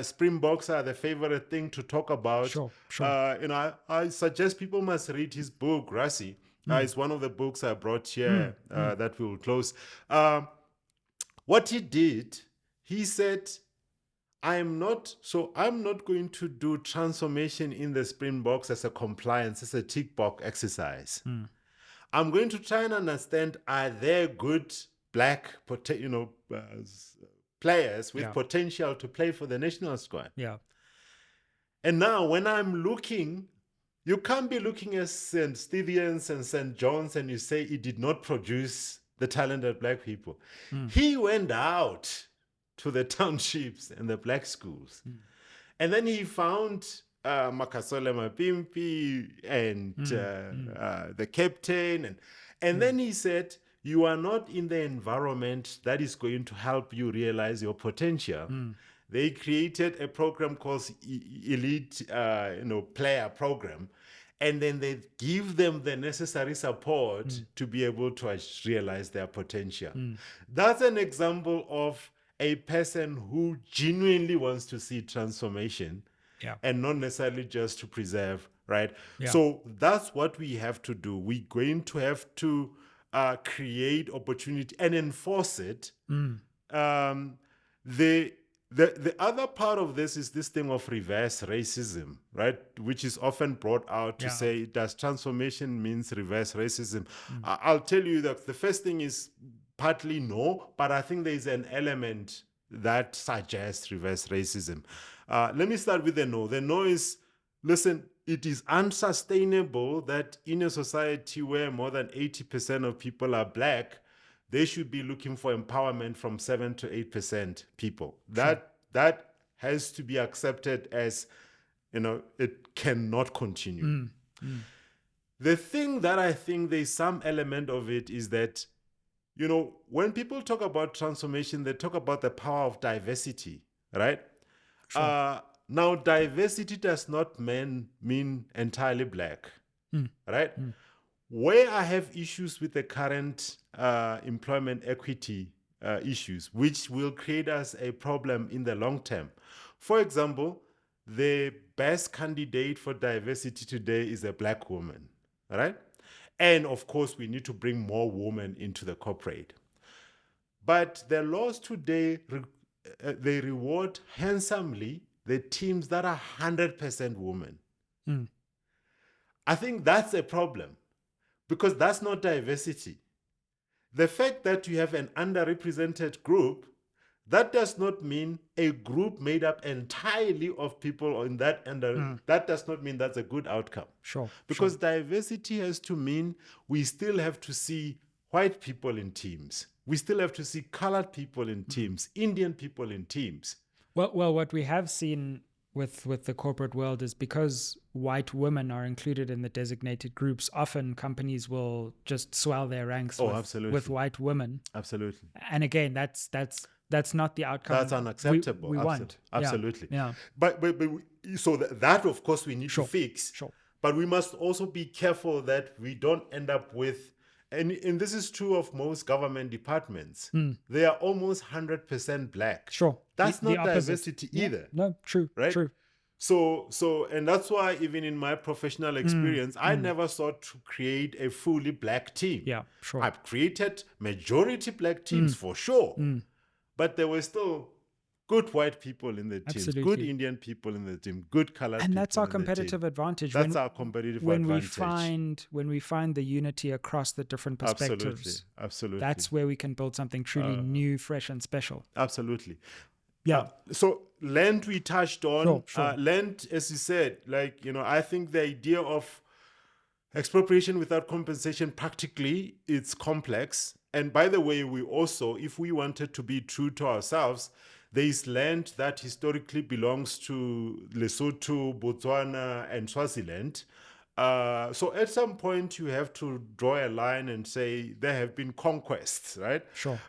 Springboks are the favorite thing to talk about. Sure. I suggest people must read his book, Rassie. It's one of the books I brought here that we will close. What he did, he said, I'm not going to do transformation in the Springboks as a compliance, as a tick box exercise. I'm going to try and understand, are there good black players with potential to play for the national squad? Yeah. And now when I'm looking, you can't be looking at St. Stephen's and St. John's and you say it did not produce the talented black people. He went out to the townships and the black schools. And then he found Makasole Mapimpi and the captain. And then he said, you are not in the environment that is going to help you realize your potential. They created a program called Elite, Player Program, and then they give them the necessary support to be able to realize their potential. That's an example of a person who genuinely wants to see transformation, and not necessarily just to preserve, right? So that's what we have to do. We're going to have to create opportunity and enforce it. The other part of this is this thing of reverse racism, right? Which is often brought out to say, does transformation means reverse racism? I'll tell you that the first thing is partly no, but I think there's an element that suggests reverse racism. Let me start with the no. The no is, listen, it is unsustainable that in a society where more than 80% of people are Black, they should be looking for empowerment from 7 to 8% people. That has to be accepted as, it cannot continue. The thing that I think there's some element of it is that, when people talk about transformation, they talk about the power of diversity, right? Now, diversity does not mean entirely Black, right? Where I have issues with the current employment equity issues, which will create us a problem in the long term. For example, the best candidate for diversity today is a Black woman, right? And of course, we need to bring more women into the corporate. But the laws today, they reward handsomely the teams that are 100% women. I think that's a problem, because that's not diversity. The fact that you have an underrepresented group, that does not mean a group made up entirely of people in that that does not mean that's a good outcome. Because diversity has to mean we still have to see white people in teams. We still have to see colored people in teams, Indian people in teams. Well, what we have seen with the corporate world is because white women are included in the designated groups, often companies will just swell their ranks with white women. Absolutely. And again, that's not the outcome. That's unacceptable. We want. Absolutely. Yeah. But so that of course we need to fix. But we must also be careful that we don't end up with, and this is true of most government departments. They are almost 100% Black. That's not diversity either. No, true. Right? True. So, and that's why even in my professional experience, I never sought to create a fully Black team. I've created majority Black teams for sure, but there were still good white people in the teams, good Indian people in the team, good colored people. And that's our competitive advantage. That's our competitive advantage. When we find the unity across the different perspectives. Absolutely. That's where we can build something truly new, fresh, and special. Absolutely. Yeah. So land we touched on. Land, as you said, I think the idea of expropriation without compensation, practically, it's complex. And by the way, we also, if we wanted to be true to ourselves, there is land that historically belongs to Lesotho, Botswana, and Swaziland. So at some point, you have to draw a line and say there have been conquests, right?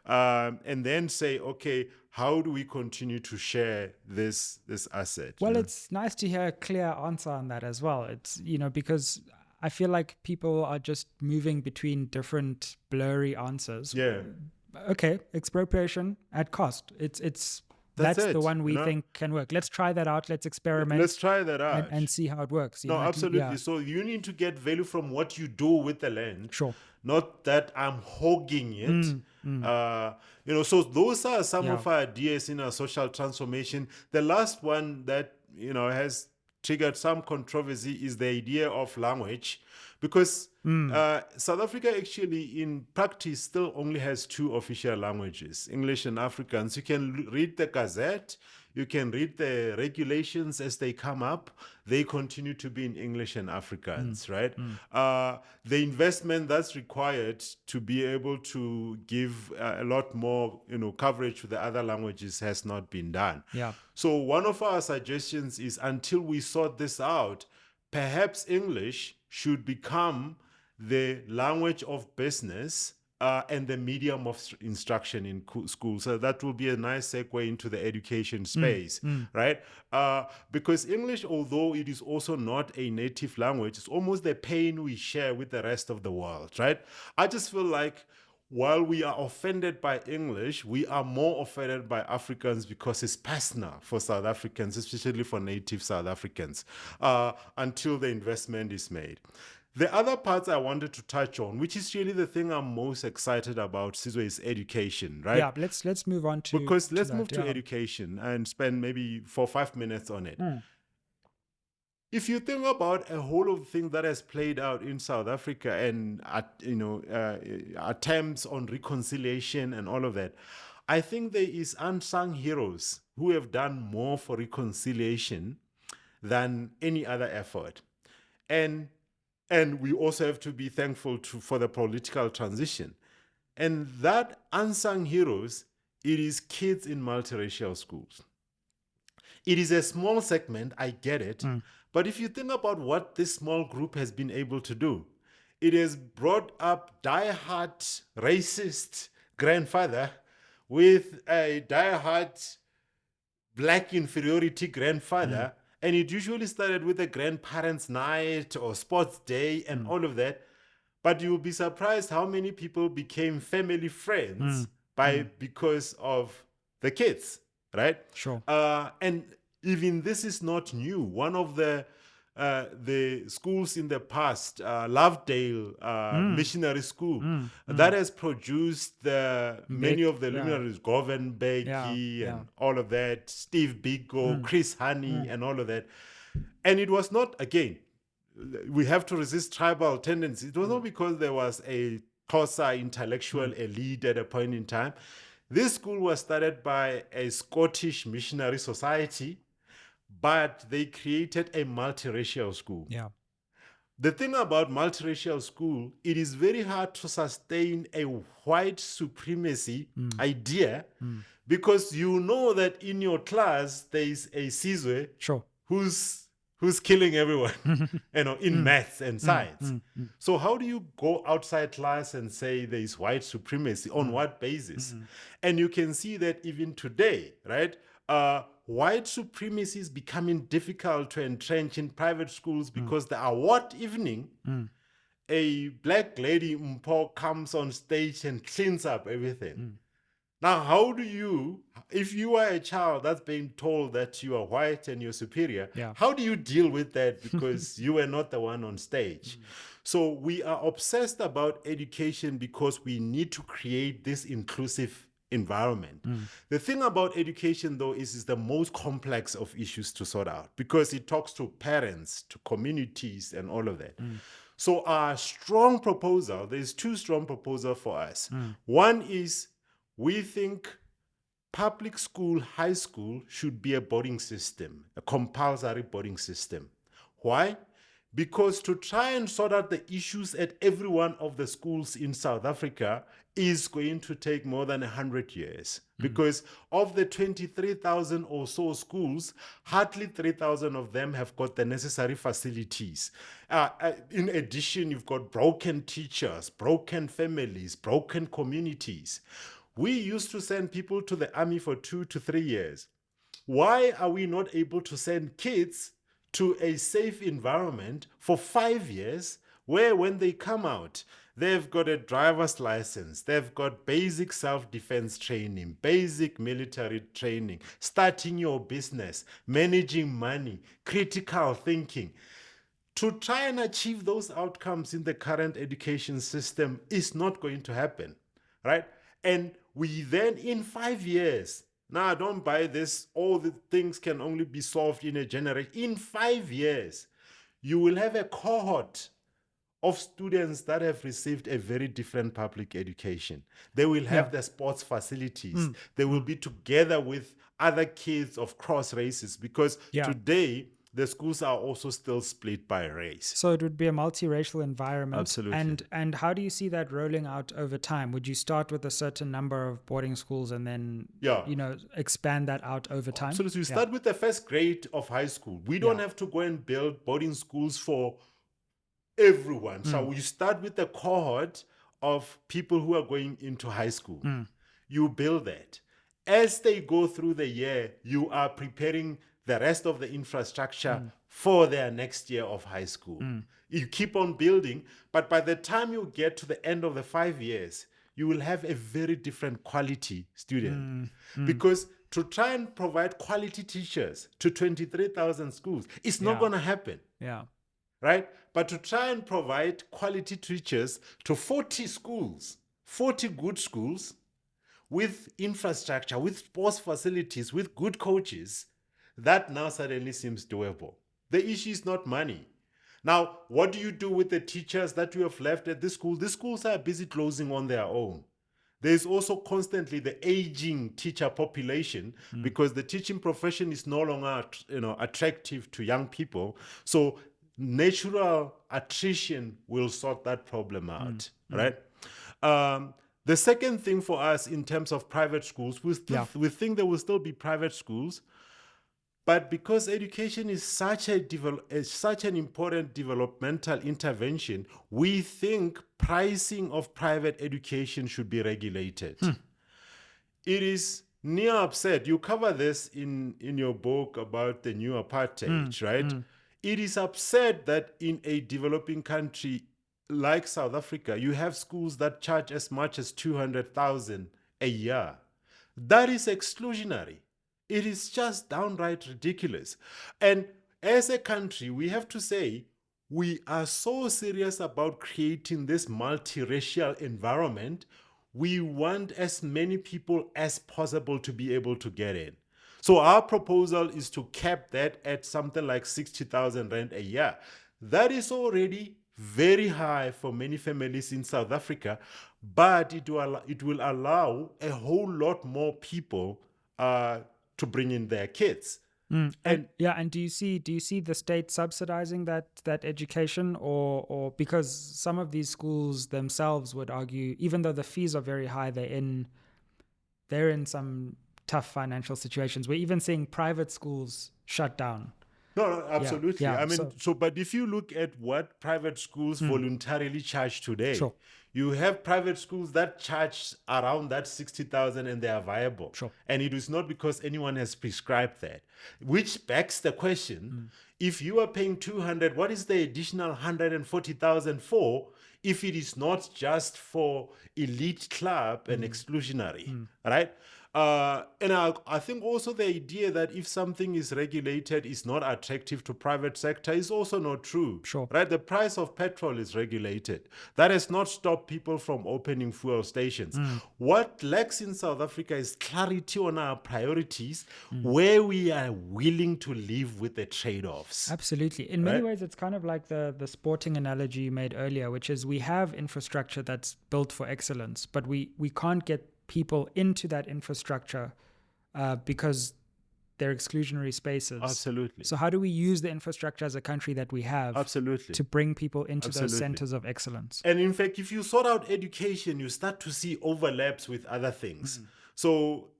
And then say, okay, how do we continue to share this asset? Well, it's nice to hear a clear answer on that as well. It's, because I feel like people are just moving between different blurry answers. Okay, expropriation at cost. That's the one we think can work. Let's try that out. Let's experiment. Let's try that out and see how it works. Absolutely. So you need to get value from what you do with the land. Not that I'm hogging it. So those are some of our ideas in our social transformation. The last one that has triggered some controversy is the idea of language, because South Africa actually in practice still only has 2 official languages, English and Afrikaans. You can read the Gazette, you can read the regulations as they come up. They continue to be in English and Afrikaans, right? The investment that's required to be able to give a lot more, coverage to the other languages has not been done. So one of our suggestions is, until we sort this out, perhaps English should become the language of business and the medium of instruction in school. So that will be a nice segue into the education space, right? Because English, although it is also not a native language, it's almost the pain we share with the rest of the world, right? I just feel like while we are offended by English, we are more offended by Africans because it's personal for South Africans, especially for native South Africans, until the investment is made. The other parts I wanted to touch on, which is really the thing I'm most excited about, Sizwe, is education, right? Yeah, let's move on to because let's that, move to education and spend maybe 4 or 5 minutes on it. If you think about a whole of things that has played out in South Africa and attempts on reconciliation and all of that, I think there is unsung heroes who have done more for reconciliation than any other effort. And we also have to be thankful for the political transition. And that unsung heroes, it is kids in multiracial schools. It is a small segment, I get it. But if you think about what this small group has been able to do, it has brought up diehard racist grandfather with a diehard black inferiority grandfather. And it usually started with a grandparents' night or sports day and all of that. But you'll be surprised how many people became family friends because of the kids, right? Sure. And even this is not new. One of the schools in the past, Lovedale Missionary School, that has produced many of the luminaries, Govan Becky and all of that, Steve Biko, Chris Honey and all of that. And it was not, again, we have to resist tribal tendencies. It was not because there was a Xhosa intellectual elite at a point in time. This school was started by a Scottish missionary society, but they created a multiracial school. Yeah. The thing about multiracial school, it is very hard to sustain a white supremacy idea because you know that in your class there is a Sizwe who's killing everyone, in maths and science. So how do you go outside class and say there is white supremacy? On what basis? And you can see that even today, right? White supremacy is becoming difficult to entrench in private schools because the award evening, a black lady, Mpo, comes on stage and cleans up everything. Now, how do you, if you are a child that's being told that you are white and you're superior, how do you deal with that because you were not the one on stage? So we are obsessed about education because we need to create this inclusive environment. The thing about education, though, is the most complex of issues to sort out because it talks to parents, to communities, and all of that. So our strong proposal, there's two strong proposals for us. One is we think public school, high school should be a boarding system, a compulsory boarding system. Why? Because to try and sort out the issues at every one of the schools in South Africa is going to take more than 100 years. Because of the 23,000 or so schools, hardly 3,000 of them have got the necessary facilities. In addition, you've got broken teachers, broken families, broken communities. We used to send people to the army for 2 to 3 years. Why are we not able to send kids to a safe environment for 5 years where when they come out, they've got a driver's license, they've got basic self-defense training, basic military training, starting your business, managing money, critical thinking. To try and achieve those outcomes in the current education system is not going to happen, right? And we then, in 5 years, now don't buy this, all the things can only be solved in a generation. In 5 years, you will have a cohort of students that have received a very different public education. They will have the sports facilities. They will be together with other kids of cross races because today the schools are also still split by race. So it would be a multiracial environment. Absolutely. And how do you see that rolling out over time? Would you start with a certain number of boarding schools and then expand that out over time? Absolutely. You start with the first grade of high school. We don't have to go and build boarding schools for everyone. So you start with a cohort of people who are going into high school. You build that. As they go through the year, you are preparing the rest of the infrastructure for their next year of high school. You keep on building, but by the time you get to the end of the 5 years, you will have a very different quality student. Because to try and provide quality teachers to 23,000 schools, it's not going to happen. Yeah. Right? But to try and provide quality teachers to 40 schools, 40 good schools, with infrastructure, with sports facilities, with good coaches, that now suddenly seems doable. The issue is not money. Now, what do you do with the teachers that you have left at this school? These schools are busy closing on their own. There's also constantly the aging teacher population because the teaching profession is no longer, attractive to young people. So natural attrition will sort that problem out, right? The second thing for us in terms of private schools, we think there will still be private schools, but because education is such an important developmental intervention, we think pricing of private education should be regulated. It is near absurd. You cover this in your book about the new apartheid, right? It is absurd that in a developing country like South Africa, you have schools that charge as much as 200,000 a year. That is exclusionary. It is just downright ridiculous. And as a country, we have to say, we are so serious about creating this multiracial environment. We want as many people as possible to be able to get in. So our proposal is to cap that at something like 60,000 rand a year. That is already very high for many families in South Africa, but it will allow a whole lot more people to bring in their kids. And do you see the state subsidizing that education, or because some of these schools themselves would argue, even though the fees are very high, they're in some tough financial situations. We're even seeing private schools shut down. No, absolutely. Yeah, I mean, but if you look at what private schools voluntarily charge today, you have private schools that charge around that 60,000 and they are viable. And it is not because anyone has prescribed that, which begs the question, if you are paying 200, what is the additional 140,000 for if it is not just for elite club and exclusionary, right? And I think also the idea that if something is regulated is not attractive to private sector is also not true. Right? The price of petrol is regulated. That has not stopped people from opening fuel stations. What lacks in South Africa is clarity on our priorities, where we are willing to live with the trade-offs. Absolutely. In many ways, it's kind of like the sporting analogy you made earlier, which is we have infrastructure that's built for excellence, but we can't get people into that infrastructure because they're exclusionary spaces. Absolutely. So how do we use the infrastructure as a country that we have to bring people into those centers of excellence? And in fact, if you sort out education, you start to see overlaps with other things. So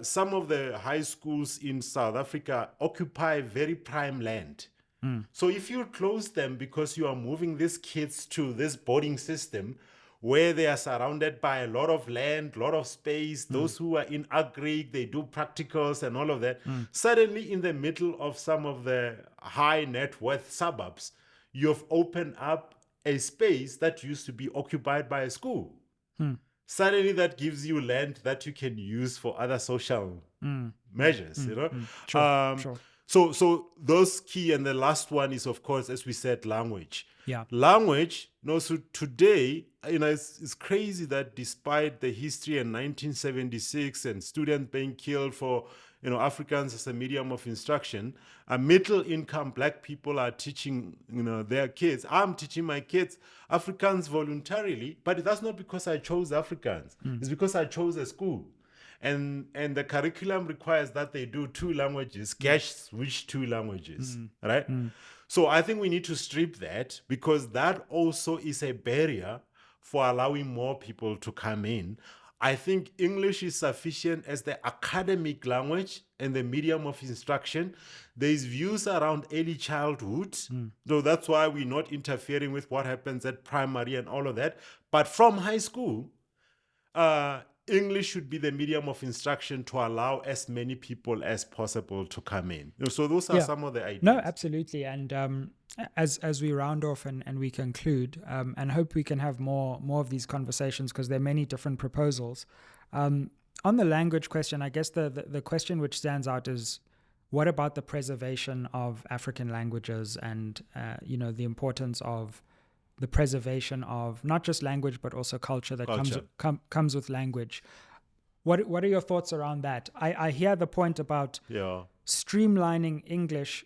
some of the high schools in South Africa occupy very prime land. So if you close them because you are moving these kids to this boarding system, where they are surrounded by a lot of land, a lot of space, those who are in agri, they do practicals and all of that. Suddenly in the middle of some of the high net worth suburbs, you've opened up a space that used to be occupied by a school. Suddenly that gives you land that you can use for other social measures, you know? So those key, and the last one is, of course, as we said, language. Language, so today, it's crazy that despite the history in 1976 and students being killed for, Afrikaans as a medium of instruction, middle-income black people are teaching, their kids. I'm teaching my kids Afrikaans voluntarily, but that's not because I chose Afrikaans. It's because I chose a school. And the curriculum requires that they do 2 languages. Guess which 2 languages, right? So I think we need to strip that, because that also is a barrier for allowing more people to come in. I think English is sufficient as the academic language and the medium of instruction. There's views around early childhood, though that's why we're not interfering with what happens at primary and all of that. But from high school, English should be the medium of instruction to allow as many people as possible to come in. So those are some of the ideas. No, absolutely. And as we round off and we conclude, and hope we can have more of these conversations, because there are many different proposals. On the language question, I guess the question which stands out is, what about the preservation of African languages and the importance of the preservation of not just language but also culture that comes with language. What are your thoughts around that? I hear the point about streamlining English,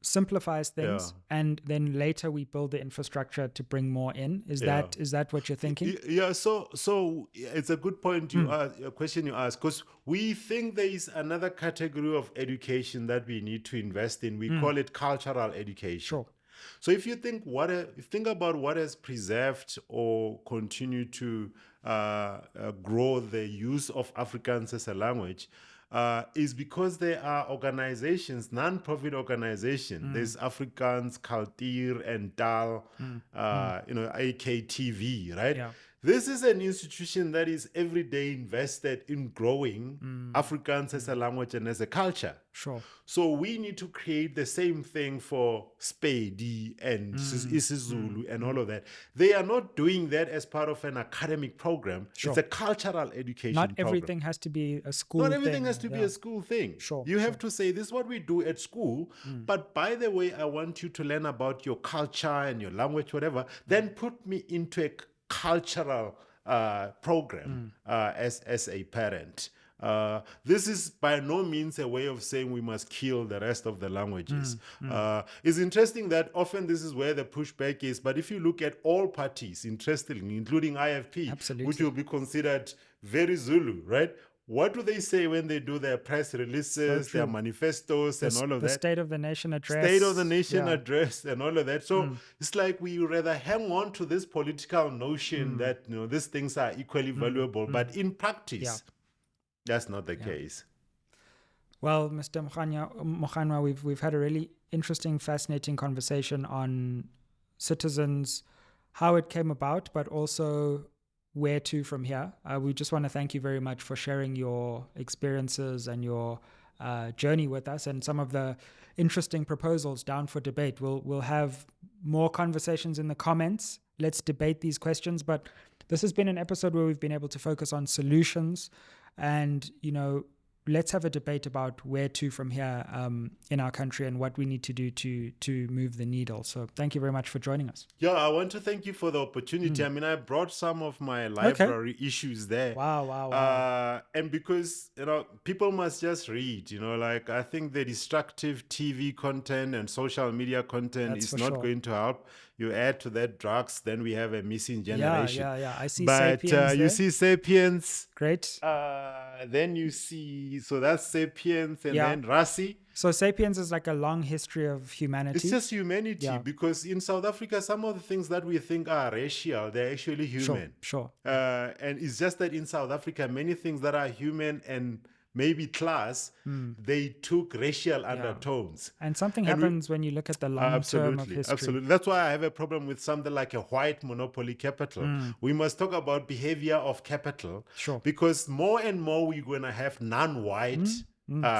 simplifies things, and then later we build the infrastructure to bring more in. Is that what you're thinking? Yeah. So it's a good point a question you ask, because we think there is another category of education that we need to invest in. We call it cultural education. Sure. So if you think about what has preserved or continued to grow the use of Afrikaans as a language, is because there are organizations, non-profit organizations. There's Afrikaans, Cultuur, and Taal, AKTV, right? Yeah. This is an institution that is every day invested in growing Afrikaans as a language and as a culture. Sure. So we need to create the same thing for Spedi and isiZulu and all of that. They are not doing that as part of an academic program. Sure. It's a cultural education program. Not everything has to be a school thing. Not everything has to be a school thing. Sure. You have to say, this is what we do at school, but by the way, I want you to learn about your culture and your language, whatever. Then put me into a cultural program as a parent. This is by no means a way of saying we must kill the rest of the languages. It's interesting that often this is where the pushback is, but if you look at all parties, interestingly, including IFP, Absolutely. which will be considered very Zulu, right? What do they say when they do their press releases, their manifestos, and all of that? The State of the Nation address. State of the Nation address and all of that. So it's like we rather hang on to this political notion that these things are equally valuable, but in practice, that's not the case. Well, Mr. Moganwa, we've had a really interesting, fascinating conversation on citizens, how it came about, but also where to from here. We just want to thank you very much for sharing your experiences and your journey with us, and some of the interesting proposals down for debate. We'll have more conversations in the comments. Let's debate these questions. But this has been an episode where we've been able to focus on solutions, and let's have a debate about where to from here in our country and what we need to do to move the needle. So thank you very much for joining us. Yeah, I want to thank you for the opportunity. I mean, I brought some of my library issues there. Wow. And because, people must just read, I think the destructive TV content and social media content is not going to help. You add to that drugs, then we have a missing generation. Yeah. I see But Sapiens you see Sapiens. Great. Then you see, so that's Sapiens, and then Rassi. So Sapiens is like a long history of humanity. It's just humanity, because in South Africa, some of the things that we think are racial, they're actually human. Sure. And it's just that in South Africa, many things that are human and maybe class, they took racial undertones. And something happens when you look at the long term of history. Absolutely. That's why I have a problem with something like a white monopoly capital. We must talk about behavior of capital. Sure. Because more and more we're going to have non-white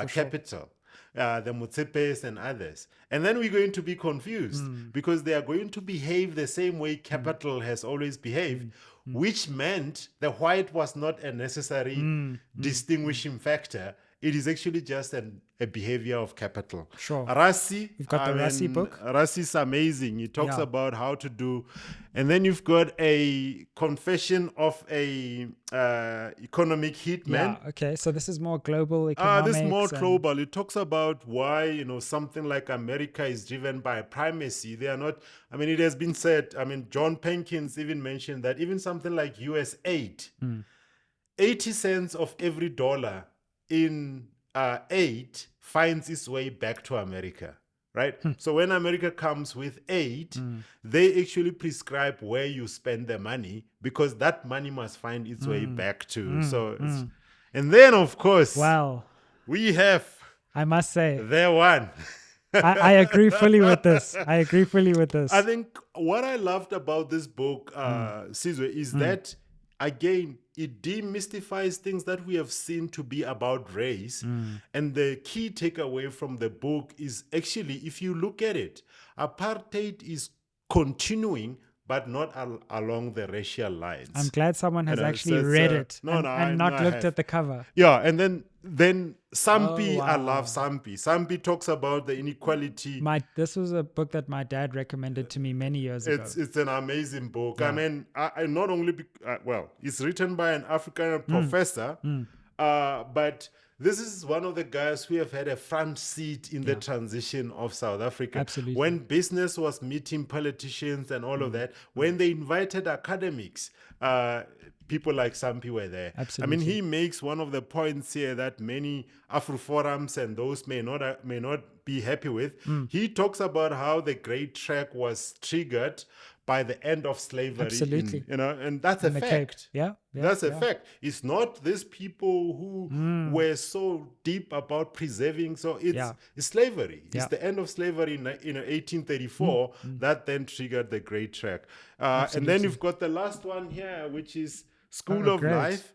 capital. The Mutsepes and others. And then we're going to be confused because they are going to behave the same way capital has always behaved, which meant the white was not a necessary distinguishing factor. It is actually just a behavior of capital. Sure. Rassi, you've got the Rassi book. Rassi's amazing. He talks about how to do, and then you've got a confession of a economic hitman. Yeah. Okay. So this is more global economics. This is more global. It talks about why something like America is driven by primacy. They are not. I mean, it has been said. I mean, John Penkins even mentioned that even something like U.S. aid, 80 cents of every dollar in aid finds its way back to America. right? So when America comes with aid, they actually prescribe where you spend the money because that money must find its way back to. So, and then of course, Wow. we have I must say, the one. I agree fully with this. I agree fully with this. I think what I loved about this book, Sizwe, is that, again, it demystifies things that we have seen to be about race. And the key takeaway from the book is actually, if you look at it, apartheid is continuing, but not along the racial lines. I'm glad someone has actually so read it and not looked at the cover. Yeah, and then Sampi, Oh, I wow. love Sampi. Sampi talks about the inequality. This was a book that my dad recommended to me many years ago. It's an amazing book. Yeah. I mean, I not only it's written by an African professor, but this is one of the guys who have had a front seat in the transition of South Africa. Absolutely. When business was meeting politicians and all of that, when they invited academics, people like Sampi were there. Absolutely. I mean, he makes one of the points here that many AfriForums and those may not be happy with. He talks about how the Great Trek was triggered by the end of slavery. Absolutely. And that's a the fact. Cape. Yeah. That's a fact. It's not these people who were so deep about preserving. So it's slavery. It's the end of slavery in 1834 that then triggered the Great Trek. And then you've got the last one here, which is School of great. Life.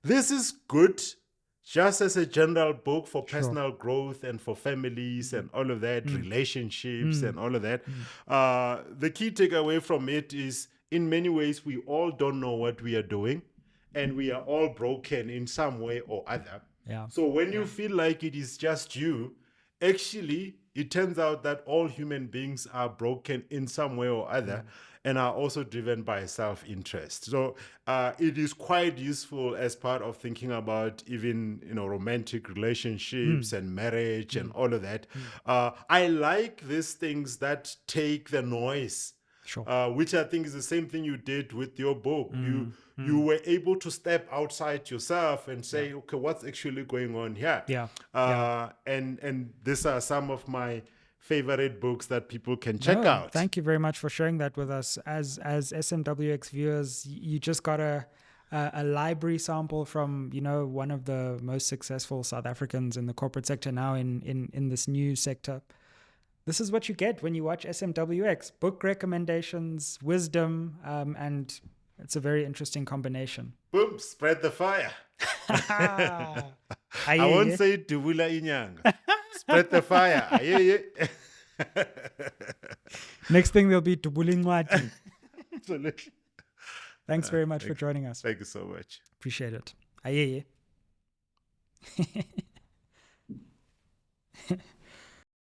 This is good just as a general book for personal growth and for families and all of that, relationships and all of that. The key takeaway from it is, in many ways, we all don't know what we are doing, and we are all broken in some way or other. Yeah. So when you feel like it is just you, actually, it turns out that all human beings are broken in some way or other and are also driven by self-interest. So it is quite useful as part of thinking about even, romantic relationships and marriage and all of that. I like these things that take the noise, which I think is the same thing you did with your book. You were able to step outside yourself and say, okay, what's actually going on here? And these are some of my favorite books that people can check out. Thank you very much for sharing that with us. As SMWX viewers, you just got a library sample from one of the most successful South Africans in the corporate sector now in this new sector. This is what you get when you watch SMWX: book recommendations, wisdom, and it's a very interesting combination. Boom, spread the fire. I won't say Dubula Inyanga. Spread the fire. Next thing there'll be Dubulingwati. Absolutely. Thanks very much for joining us. Thank you so much. Appreciate it.